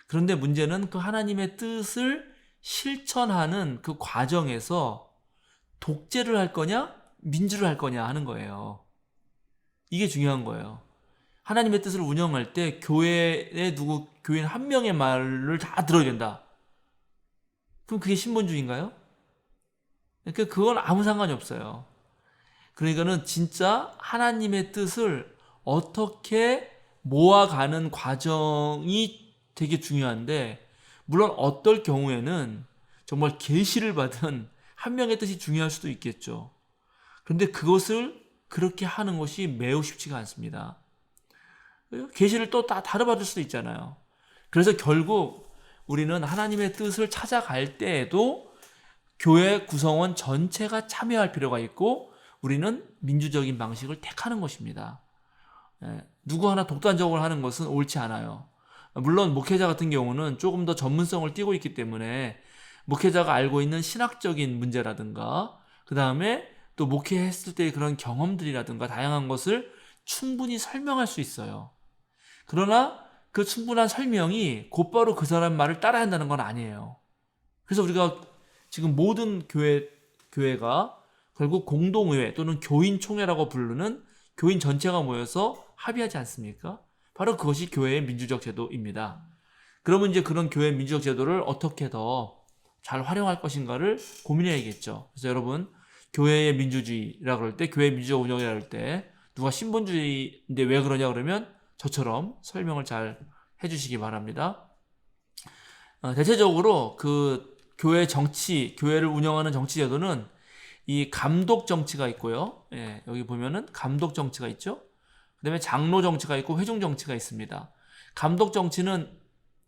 그런데 문제는 그 하나님의 뜻을 실천하는 그 과정에서 독재를 할 거냐, 민주를 할 거냐 하는 거예요. 이게 중요한 거예요. 하나님의 뜻을 운영할 때 교회에 교인 한 명의 말을 다 들어야 된다. 그럼 그게 신본주의인가요? 그러니까 그건 아무 상관이 없어요. 그러니까는 진짜 하나님의 뜻을 어떻게 모아가는 과정이 되게 중요한데, 물론 어떨 경우에는 정말 계시를 받은 한 명의 뜻이 중요할 수도 있겠죠. 그런데 그것을 그렇게 하는 것이 매우 쉽지가 않습니다. 계시를 또 다 다뤄받을 수도 있잖아요. 그래서 결국 우리는 하나님의 뜻을 찾아갈 때에도 교회 구성원 전체가 참여할 필요가 있고 우리는 민주적인 방식을 택하는 것입니다. 누구 하나 독단적으로 하는 것은 옳지 않아요. 물론 목회자 같은 경우는 조금 더 전문성을 띠고 있기 때문에 목회자가 알고 있는 신학적인 문제라든가 그 다음에 또 목회했을 때의 그런 경험들이라든가 다양한 것을 충분히 설명할 수 있어요. 그러나 그 충분한 설명이 곧바로 그 사람 말을 따라야 한다는 건 아니에요. 그래서 우리가 지금 모든 교회가 결국 공동의회 또는 교인총회라고 부르는 교인 전체가 모여서 합의하지 않습니까? 바로 그것이 교회의 민주적 제도입니다. 그러면 이제 그런 교회의 민주적 제도를 어떻게 더 잘 활용할 것인가를 고민해야겠죠. 그래서 여러분, 교회의 민주주의라 그럴 때, 교회의 민주적 운영이라 그럴 때 누가 신본주의인데 왜 그러냐 그러면 저처럼 설명을 잘 해주시기 바랍니다. 대체적으로 그 교회 정치, 교회를 운영하는 정치 제도는 이 감독 정치가 있고요. 여기 보면은 감독 정치가 있죠. 그 다음에 장로 정치가 있고 회중 정치가 있습니다. 감독 정치는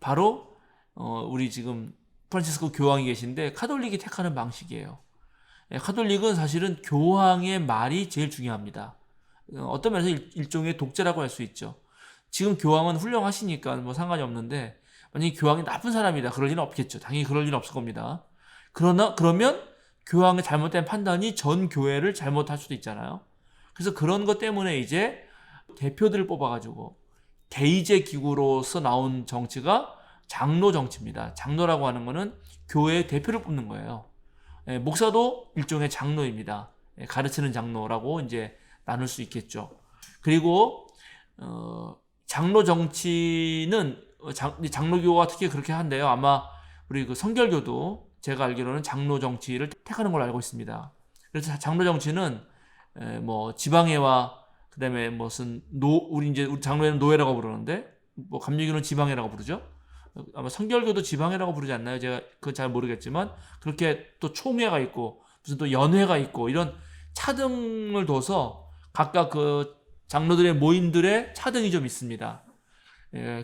바로 우리 지금 프란치스코 교황이 계신데 카톨릭이 택하는 방식이에요. 카톨릭은 사실은 교황의 말이 제일 중요합니다. 어떤 면에서 일종의 독재라고 할 수 있죠. 지금 교황은 훌륭하시니까 뭐 상관이 없는데 만약에 교황이 나쁜 사람이다 그럴 리는 없겠죠. 당연히 그럴 리는 없을 겁니다. 그러면 교황의 잘못된 판단이 전 교회를 잘못할 수도 있잖아요. 그래서 그런 것 때문에 이제 대표들을 뽑아가지고 대의제 기구로서 나온 정치가 장로 정치입니다. 장로라고 하는 거는 교회의 대표를 뽑는 거예요. 목사도 일종의 장로입니다. 가르치는 장로라고 이제 나눌 수 있겠죠. 그리고 장로 정치는 장로교가 특히 그렇게 한대요. 아마 우리 그 성결교도 제가 알기로는 장로 정치를 택하는 걸로 알고 있습니다. 그래서 장로 정치는 뭐 지방회와 그다음에 무슨 우리 장로회는 노회라고 부르는데 뭐 감리교는 지방회라고 부르죠. 아마 성결교도 지방회라고 부르지 않나요? 제가 그건 잘 모르겠지만 그렇게 또 총회가 있고 무슨 또 연회가 있고 이런 차등을 둬서 각각 그 장로들의 모임들의 차등이 좀 있습니다.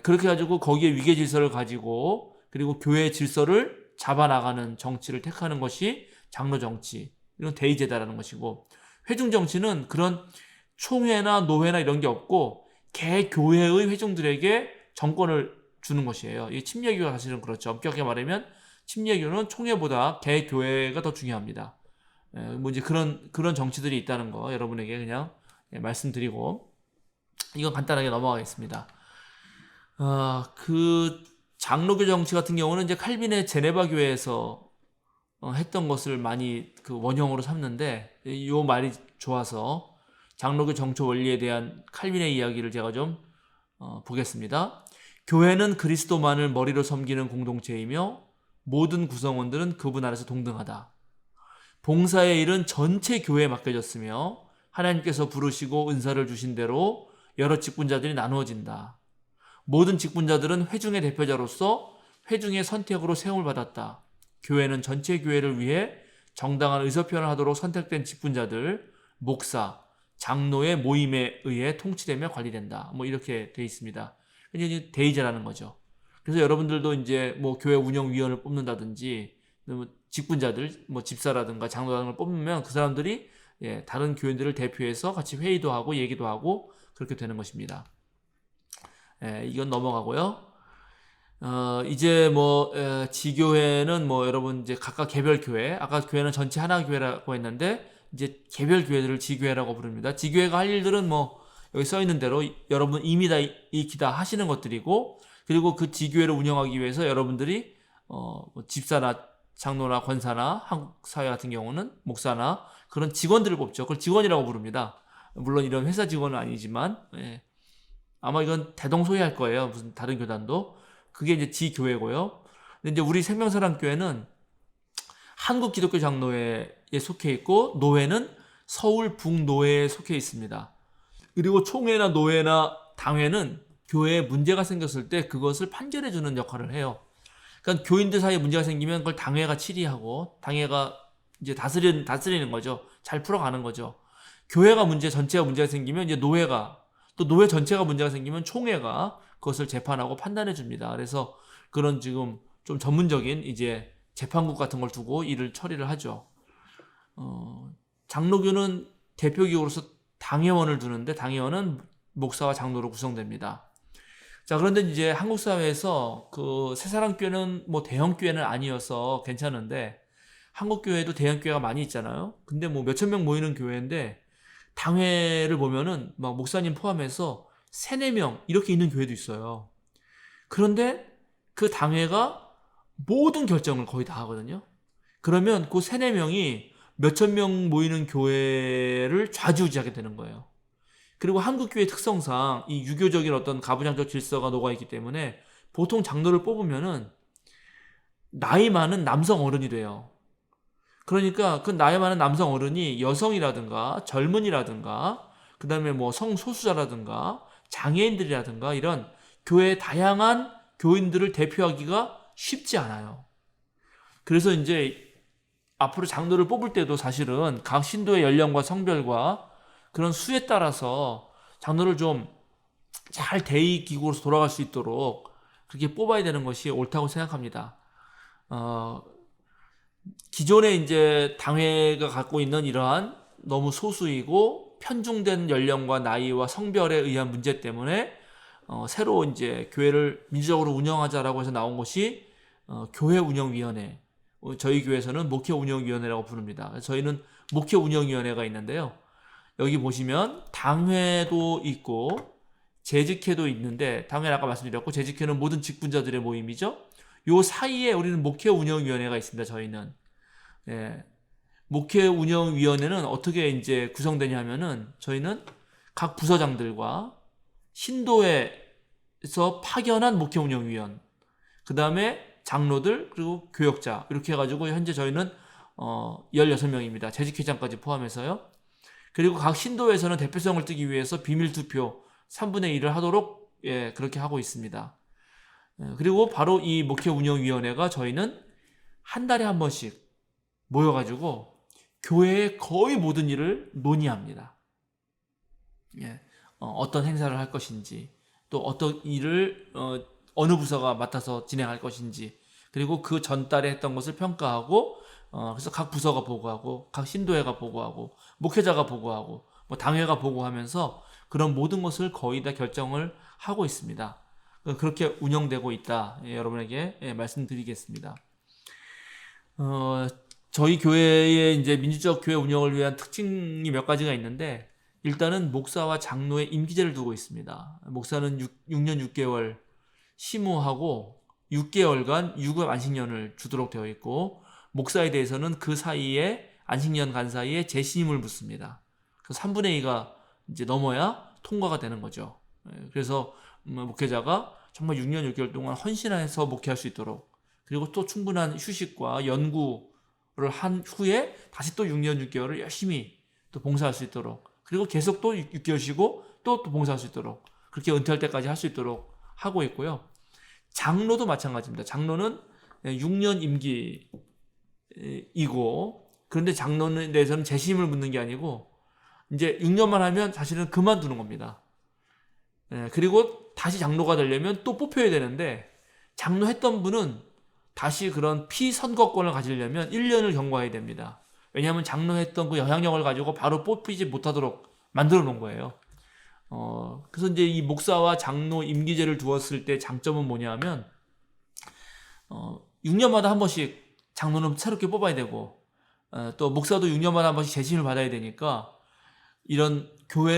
그렇게 가지고 거기에 위계 질서를 가지고 그리고 교회 질서를 잡아나가는 정치를 택하는 것이 장로 정치, 이건 대의제다라는 것이고, 회중 정치는 그런 총회나 노회나 이런 게 없고 개 교회의 회중들에게 정권을 주는 것이에요. 이 침례교가 사실은 그렇죠. 엄격하게 말하면 침례교는 총회보다 개 교회가 더 중요합니다. 뭐 이제 그런 정치들이 있다는 거 여러분에게 그냥 말씀드리고 이건 간단하게 넘어가겠습니다. 그 장로교 정치 같은 경우는 이제 칼빈의 제네바 교회에서 했던 것을 많이 그 원형으로 삼는데 이 말이 좋아서 장로교 정치 원리에 대한 칼빈의 이야기를 제가 좀 보겠습니다. 교회는 그리스도만을 머리로 섬기는 공동체이며 모든 구성원들은 그분 아래서 동등하다. 봉사의 일은 전체 교회에 맡겨졌으며 하나님께서 부르시고 은사를 주신 대로 여러 직분자들이 나누어진다. 모든 직분자들은 회중의 대표자로서 회중의 선택으로 세움을 받았다. 교회는 전체 교회를 위해 정당한 의사표현을 하도록 선택된 직분자들, 목사, 장로의 모임에 의해 통치되며 관리된다. 뭐 이렇게 돼 있습니다. 이제 대의제라는 거죠. 그래서 여러분들도 이제 뭐 교회 운영위원을 뽑는다든지 직분자들, 뭐 집사라든가 장로라든가 뽑으면 그 사람들이 다른 교인들을 대표해서 같이 회의도 하고 얘기도 하고 그렇게 되는 것입니다. 이건 넘어가고요. 이제 뭐 지교회는 뭐 여러분 이제 각각 개별 교회, 아까 교회는 전체 하나 교회라고 했는데 이제 개별 교회들을 지교회라고 부릅니다. 지교회가 할 일들은 뭐 여기 써 있는 대로 여러분 이미 다 익히 다 하시는 것들이고, 그리고 그 지교회를 운영하기 위해서 여러분들이 뭐 집사나 장로나 권사나 한국 사회 같은 경우는 목사나 그런 직원들을 뽑죠. 그걸 직원이라고 부릅니다. 물론 이런 회사 직원은 아니지만 아마 이건 대동소이할 거예요. 무슨 다른 교단도. 그게 이제 지교회고요. 근데 이제 우리 생명사랑교회는 한국 기독교 장로회에 속해 있고, 노회는 서울 북노회에 속해 있습니다. 그리고 총회나 노회나 당회는 교회에 문제가 생겼을 때 그것을 판결해주는 역할을 해요. 그러니까 교인들 사이에 문제가 생기면 그걸 당회가 치리하고, 당회가 이제 다스리는 거죠. 잘 풀어가는 거죠. 교회가 전체가 문제가 생기면 이제 노회가, 또 노회 전체가 문제가 생기면 총회가 그것을 재판하고 판단해 줍니다. 그래서 그런 지금 좀 전문적인 이제 재판국 같은 걸 두고 일을 처리를 하죠. 장로교는 대표기구로서 당회원을 두는데, 당회원은 목사와 장로로 구성됩니다. 자, 그런데 이제 한국 사회에서 그 새사랑교회는 뭐 대형교회는 아니어서 괜찮은데, 한국 교회도 대형교회가 많이 있잖아요. 근데 뭐 몇천 명 모이는 교회인데 당회를 보면은 막 목사님 포함해서 3, 4명 이렇게 있는 교회도 있어요. 그런데 그 당회가 모든 결정을 거의 다 하거든요. 그러면 그 3, 4명이 몇천 명 모이는 교회를 좌지우지하게 되는 거예요. 그리고 한국 교회 특성상 이 유교적인 어떤 가부장적 질서가 녹아있기 때문에 보통 장로를 뽑으면은 나이 많은 남성 어른이 돼요. 그러니까 그 나이 많은 남성 어른이 여성이라든가 젊은이라든가 그 다음에 뭐 성소수자라든가 장애인들이라든가 이런 교회의 다양한 교인들을 대표하기가 쉽지 않아요. 그래서 이제 앞으로 장로를 뽑을 때도 사실은 각 신도의 연령과 성별과 그런 수에 따라서 장로를 좀 잘 대의 기구로서 돌아갈 수 있도록 그렇게 뽑아야 되는 것이 옳다고 생각합니다. 기존에 이제 당회가 갖고 있는 이러한 너무 소수이고 편중된 연령과 나이와 성별에 의한 문제 때문에 새로 이제 교회를 민주적으로 운영하자라고 해서 나온 것이 교회운영위원회. 저희 교회에서는 목회운영위원회라고 부릅니다. 저희는 목회운영위원회가 있는데요. 여기 보시면 당회도 있고 재직회도 있는데, 당회는 아까 말씀드렸고 재직회는 모든 직분자들의 모임이죠. 요 사이에 우리는 목회운영위원회가 있습니다. 저희는 목회운영위원회는 어떻게 이제 구성되냐 하면은, 저희는 각 부서장들과 신도에서 파견한 목회운영위원, 그 다음에 장로들, 그리고 교역자, 이렇게 해가지고 현재 저희는 16명입니다. 재직회장까지 포함해서요. 그리고 각 신도에서는 대표성을 뜨기 위해서 비밀투표 3분의 1을 하도록 그렇게 하고 있습니다. 그리고 바로 이 목회운영위원회가 저희는 한 달에 한 번씩 모여가지고 교회의 거의 모든 일을 논의합니다. 어떤 행사를 할 것인지, 또 어떤 일을 어느 부서가 맡아서 진행할 것인지, 그리고 그 전달에 했던 것을 평가하고, 그래서 각 부서가 보고하고, 각 신도회가 보고하고, 목회자가 보고하고, 뭐 당회가 보고하면서 그런 모든 것을 거의 다 결정을 하고 있습니다. 그렇게 운영되고 있다. 여러분에게 말씀드리겠습니다. 저희 교회의 이제 민주적 교회 운영을 위한 특징이 몇 가지가 있는데, 일단은 목사와 장로의 임기제를 두고 있습니다. 목사는 6년 6개월 심우하고 6개월간 유급 안식년을 주도록 되어 있고, 목사에 대해서는 그 사이에 안식년 간 사이에 재신임을 묻습니다. 그 3분의 2가 이제 넘어야 통과가 되는 거죠. 그래서 목회자가 정말 6년 6개월 동안 헌신해서 목회할 수 있도록, 그리고 또 충분한 휴식과 연구 한 후에 다시 또 6년 6개월을 열심히 또 봉사할 수 있도록, 그리고 계속 또 6개월 쉬고 또 봉사할 수 있도록, 그렇게 은퇴할 때까지 할 수 있도록 하고 있고요. 장로도 마찬가지입니다. 장로는 6년 임기이고, 그런데 장로에 대해서는 재심을 묻는 게 아니고 이제 6년만 하면 사실은 그만두는 겁니다. 그리고 다시 장로가 되려면 또 뽑혀야 되는데, 장로 했던 분은 다시 그런 피선거권을 가지려면 1년을 경과해야 됩니다. 왜냐하면 장로 했던 그 영향력을 가지고 바로 뽑히지 못하도록 만들어 놓은 거예요. 그래서 이제 이 목사와 장로 임기제를 두었을 때 장점은 뭐냐 하면, 6년마다 한 번씩 장로는 새롭게 뽑아야 되고, 또 목사도 6년마다 한 번씩 재심을 받아야 되니까, 이런 교회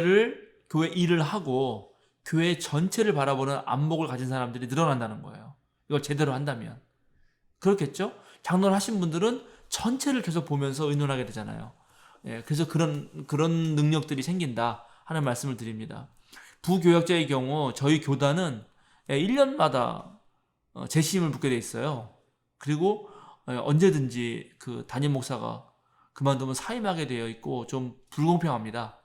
일을 하고 교회 전체를 바라보는 안목을 가진 사람들이 늘어난다는 거예요. 이걸 제대로 한다면. 그렇겠죠? 장로를 하신 분들은 전체를 계속 보면서 의논하게 되잖아요. 그래서 그런 능력들이 생긴다 하는 말씀을 드립니다. 부교역자의 경우 저희 교단은 1년마다 재심을 붙게 돼 있어요. 그리고 언제든지 그 담임 목사가 그만두면 사임하게 되어 있고 좀 불공평합니다.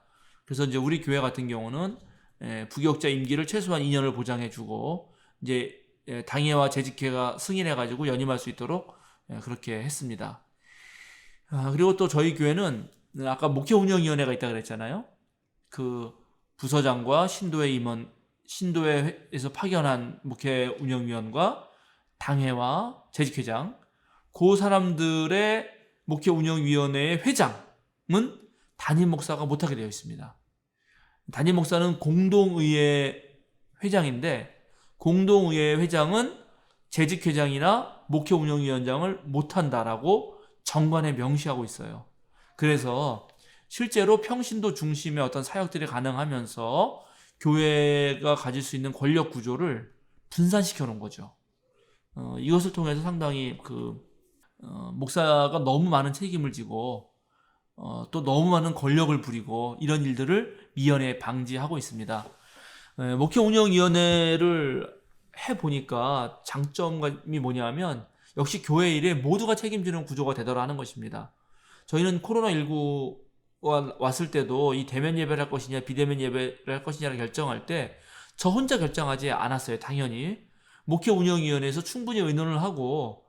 그래서 이제 우리 교회 같은 경우는 부교역자 임기를 최소한 2년을 보장해주고, 이제 당회와 재직회가 승인해가지고 연임할 수 있도록 그렇게 했습니다. 그리고 또 저희 교회는 아까 목회운영위원회가 있다고 그랬잖아요. 그 부서장과 신도회 임원, 신도회에서 파견한 목회운영위원과 당회와 재직회장, 그 사람들의 목회운영위원회의 회장은 담임 목사가 못하게 되어 있습니다. 담임 목사는 공동의회 회장인데, 공동의회 회장은 재직회장이나 목회운영위원장을 못한다라고 정관에 명시하고 있어요. 그래서 실제로 평신도 중심의 어떤 사역들이 가능하면서 교회가 가질 수 있는 권력 구조를 분산시켜 놓은 거죠. 이것을 통해서 상당히 목사가 너무 많은 책임을 지고 또 너무 많은 권력을 부리고 이런 일들을 미연에 방지하고 있습니다. 목회운영위원회를 해보니까 장점이 뭐냐면, 역시 교회 일에 모두가 책임지는 구조가 되더라 하는 것입니다. 저희는 코로나19가 왔을 때도 이 대면 예배를 할 것이냐 비대면 예배를 할 것이냐를 결정할 때 저 혼자 결정하지 않았어요. 당연히 목회운영위원회에서 충분히 의논을 하고,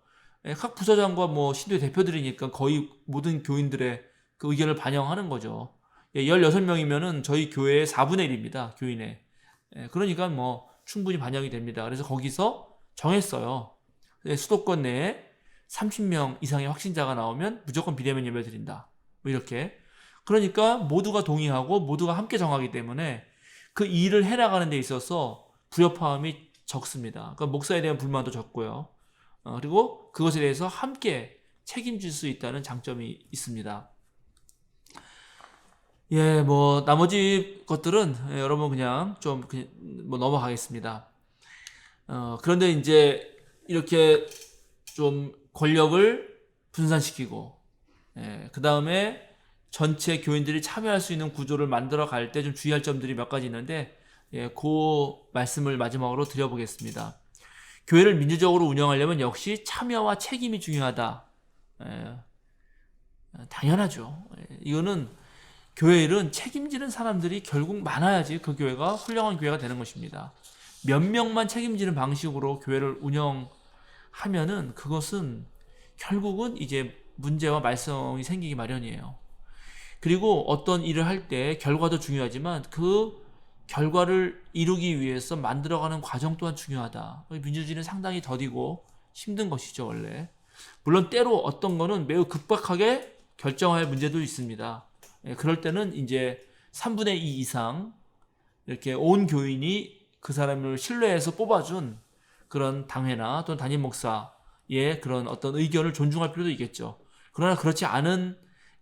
각 부서장과 뭐 신도의 대표들이니까 거의 모든 교인들의 그 의견을 반영하는 거죠. 16명이면은 저희 교회의 4분의 1입니다. 교인의. 그러니까 뭐 충분히 반영이 됩니다. 그래서 거기서 정했어요. 수도권 내에 30명 이상의 확진자가 나오면 무조건 비대면 예배 드린다. 뭐 이렇게. 그러니까 모두가 동의하고 모두가 함께 정하기 때문에 그 일을 해나가는 데 있어서 불협화음이 적습니다. 그러니까 목사에 대한 불만도 적고요. 그리고 그것에 대해서 함께 책임질 수 있다는 장점이 있습니다. 뭐 나머지 것들은 여러분 그냥 좀 뭐 넘어가겠습니다. 그런데 이제 이렇게 좀 권력을 분산시키고, 그 다음에 전체 교인들이 참여할 수 있는 구조를 만들어 갈 때 좀 주의할 점들이 몇 가지 있는데, 그 말씀을 마지막으로 드려보겠습니다. 교회를 민주적으로 운영하려면 역시 참여와 책임이 중요하다. 당연하죠. 이거는 교회 일은 책임지는 사람들이 결국 많아야지 그 교회가 훌륭한 교회가 되는 것입니다. 몇 명만 책임지는 방식으로 교회를 운영하면은 그것은 결국은 이제 문제와 말썽이 생기기 마련이에요. 그리고 어떤 일을 할 때 결과도 중요하지만 그 결과를 이루기 위해서 만들어가는 과정 또한 중요하다. 민주주의는 상당히 더디고 힘든 것이죠, 원래. 물론 때로 어떤 거는 매우 급박하게 결정할 문제도 있습니다. 그럴 때는 이제 3분의 2 이상 이렇게 온 교인이 그 사람을 신뢰해서 뽑아준 그런 당회나 또는 담임 목사의 그런 어떤 의견을 존중할 필요도 있겠죠. 그러나 그렇지 않은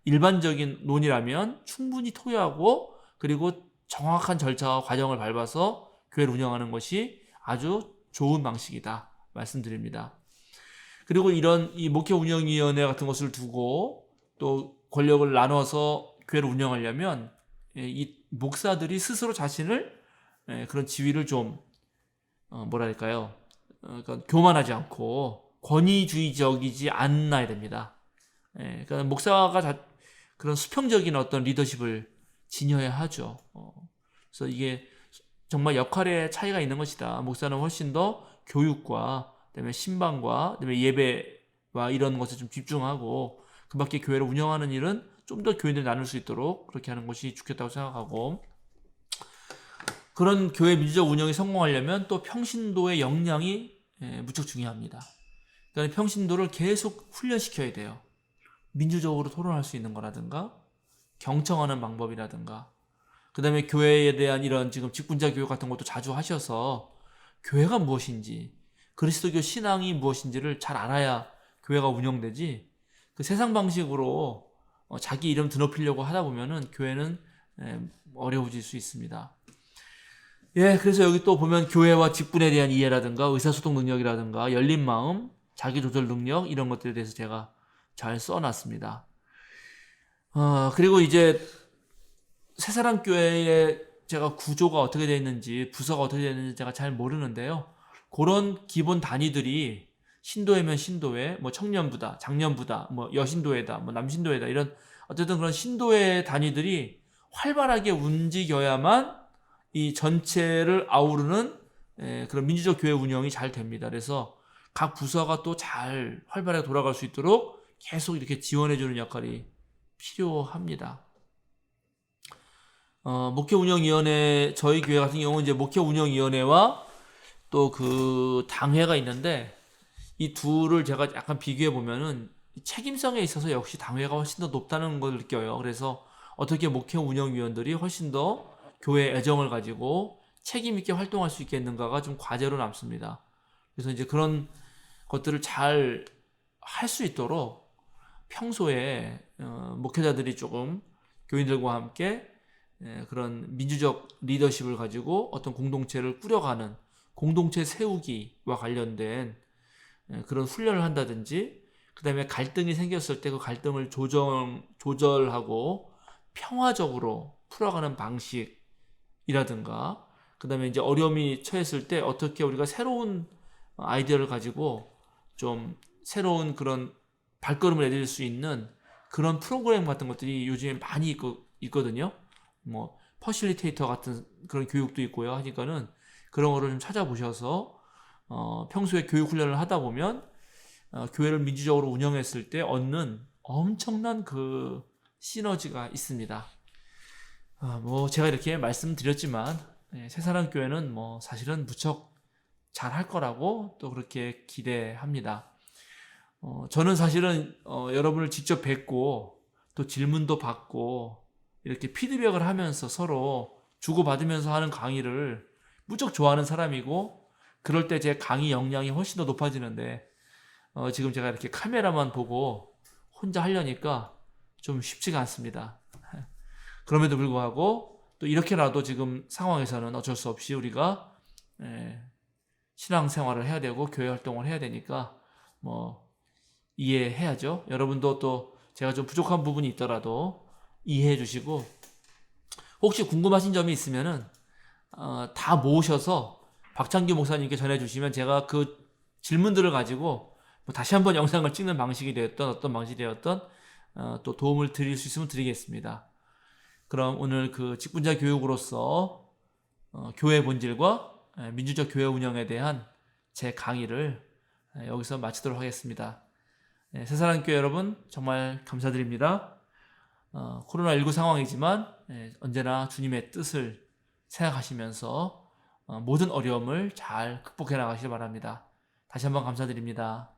일반적인 논의라면 충분히 토의하고, 그리고 정확한 절차와 과정을 밟아서 교회를 운영하는 것이 아주 좋은 방식이다 말씀드립니다. 그리고 이런 이 목회운영위원회 같은 것을 두고 또 권력을 나눠서 교회를 운영하려면 이 목사들이 스스로 자신을 그런 지위를 좀 뭐랄까요, 그러니까 교만하지 않고 권위주의적이지 않아야 됩니다. 그러니까 목사가 그런 수평적인 어떤 리더십을 지녀야 하죠. 그래서 이게 정말 역할의 차이가 있는 것이다. 목사는 훨씬 더 교육과 그다음에 신방과 그다음에 예배와 이런 것에 좀 집중하고 그 밖에 교회를 운영하는 일은 좀 더 교인들 나눌 수 있도록 그렇게 하는 것이 좋겠다고 생각하고, 그런 교회 민주적 운영이 성공하려면 또 평신도의 역량이 무척 중요합니다. 그러니까 평신도를 계속 훈련시켜야 돼요. 민주적으로 토론할 수 있는 거라든가 경청하는 방법이라든가, 그 다음에 교회에 대한 이런 지금 직분자 교육 같은 것도 자주 하셔서 교회가 무엇인지, 그리스도교 신앙이 무엇인지를 잘 알아야 교회가 운영되지, 그 세상 방식으로 자기 이름 드높이려고 하다 보면은 교회는 어려워질 수 있습니다. 그래서 여기 또 보면 교회와 직분에 대한 이해라든가 의사소통 능력이라든가 열린 마음, 자기조절 능력, 이런 것들에 대해서 제가 잘 써놨습니다. 그리고 이제 새사랑교회의 제가 구조가 어떻게 되어 있는지, 부서가 어떻게 되어 있는지 제가 잘 모르는데요. 그런 기본 단위들이 신도회면 신도회, 뭐 청년부다, 장년부다, 뭐 여신도회다, 뭐 남신도회다, 이런 어쨌든 그런 신도회 단위들이 활발하게 움직여야만 이 전체를 아우르는 그런 민주적 교회 운영이 잘 됩니다. 그래서 각 부서가 또 잘 활발하게 돌아갈 수 있도록 계속 이렇게 지원해주는 역할이 필요합니다. 목회운영위원회, 저희 교회 같은 경우는 이제 목회운영위원회와 또 그 당회가 있는데, 이 둘을 제가 약간 비교해 보면은 책임성에 있어서 역시 당회가 훨씬 더 높다는 걸 느껴요. 그래서 어떻게 목회운영위원들이 훨씬 더 교회 애정을 가지고 책임 있게 활동할 수 있겠는가가 좀 과제로 남습니다. 그래서 이제 그런 것들을 잘 할 수 있도록 평소에 목회자들이 조금 교인들과 함께 그런 민주적 리더십을 가지고 어떤 공동체를 꾸려가는 공동체 세우기와 관련된 그런 훈련을 한다든지, 그 다음에 갈등이 생겼을 때 그 갈등을 조절하고 평화적으로 풀어가는 방식이라든가, 그 다음에 이제 어려움이 처했을 때 어떻게 우리가 새로운 아이디어를 가지고 좀 새로운 그런 발걸음을 내딜 수 있는 그런 프로그램 같은 것들이 요즘에 많이 있거든요. 뭐 퍼실리테이터 같은 그런 교육도 있고요. 하니까는 그런 거를 좀 찾아보셔서 평소에 교육 훈련을 하다 보면 교회를 민주적으로 운영했을 때 얻는 엄청난 그 시너지가 있습니다. 뭐 제가 이렇게 말씀드렸지만 새사랑교회는 뭐 사실은 무척 잘 할 거라고 또 그렇게 기대합니다. 저는 사실은 여러분을 직접 뵙고 또 질문도 받고 이렇게 피드백을 하면서 서로 주고받으면서 하는 강의를 무척 좋아하는 사람이고, 그럴 때 제 강의 역량이 훨씬 더 높아지는데 지금 제가 이렇게 카메라만 보고 혼자 하려니까 좀 쉽지가 않습니다. 그럼에도 불구하고 또 이렇게라도 지금 상황에서는 어쩔 수 없이 우리가 신앙생활을 해야 되고 교회 활동을 해야 되니까 뭐 이해해야죠. 여러분도 또 제가 좀 부족한 부분이 있더라도 이해해 주시고, 혹시 궁금하신 점이 있으면은 다 모으셔서 박창규 목사님께 전해주시면 제가 그 질문들을 가지고 뭐 다시 한번 영상을 찍는 방식이 되었던 어떤 방식이 되었던 또 도움을 드릴 수 있으면 드리겠습니다. 그럼 오늘 그 직분자 교육으로서 교회 본질과 민주적 교회 운영에 대한 제 강의를 여기서 마치도록 하겠습니다. 새사랑교회 여러분 정말 감사드립니다. 코로나19 상황이지만 언제나 주님의 뜻을 생각하시면서 모든 어려움을 잘 극복해 나가시길 바랍니다. 다시 한번 감사드립니다.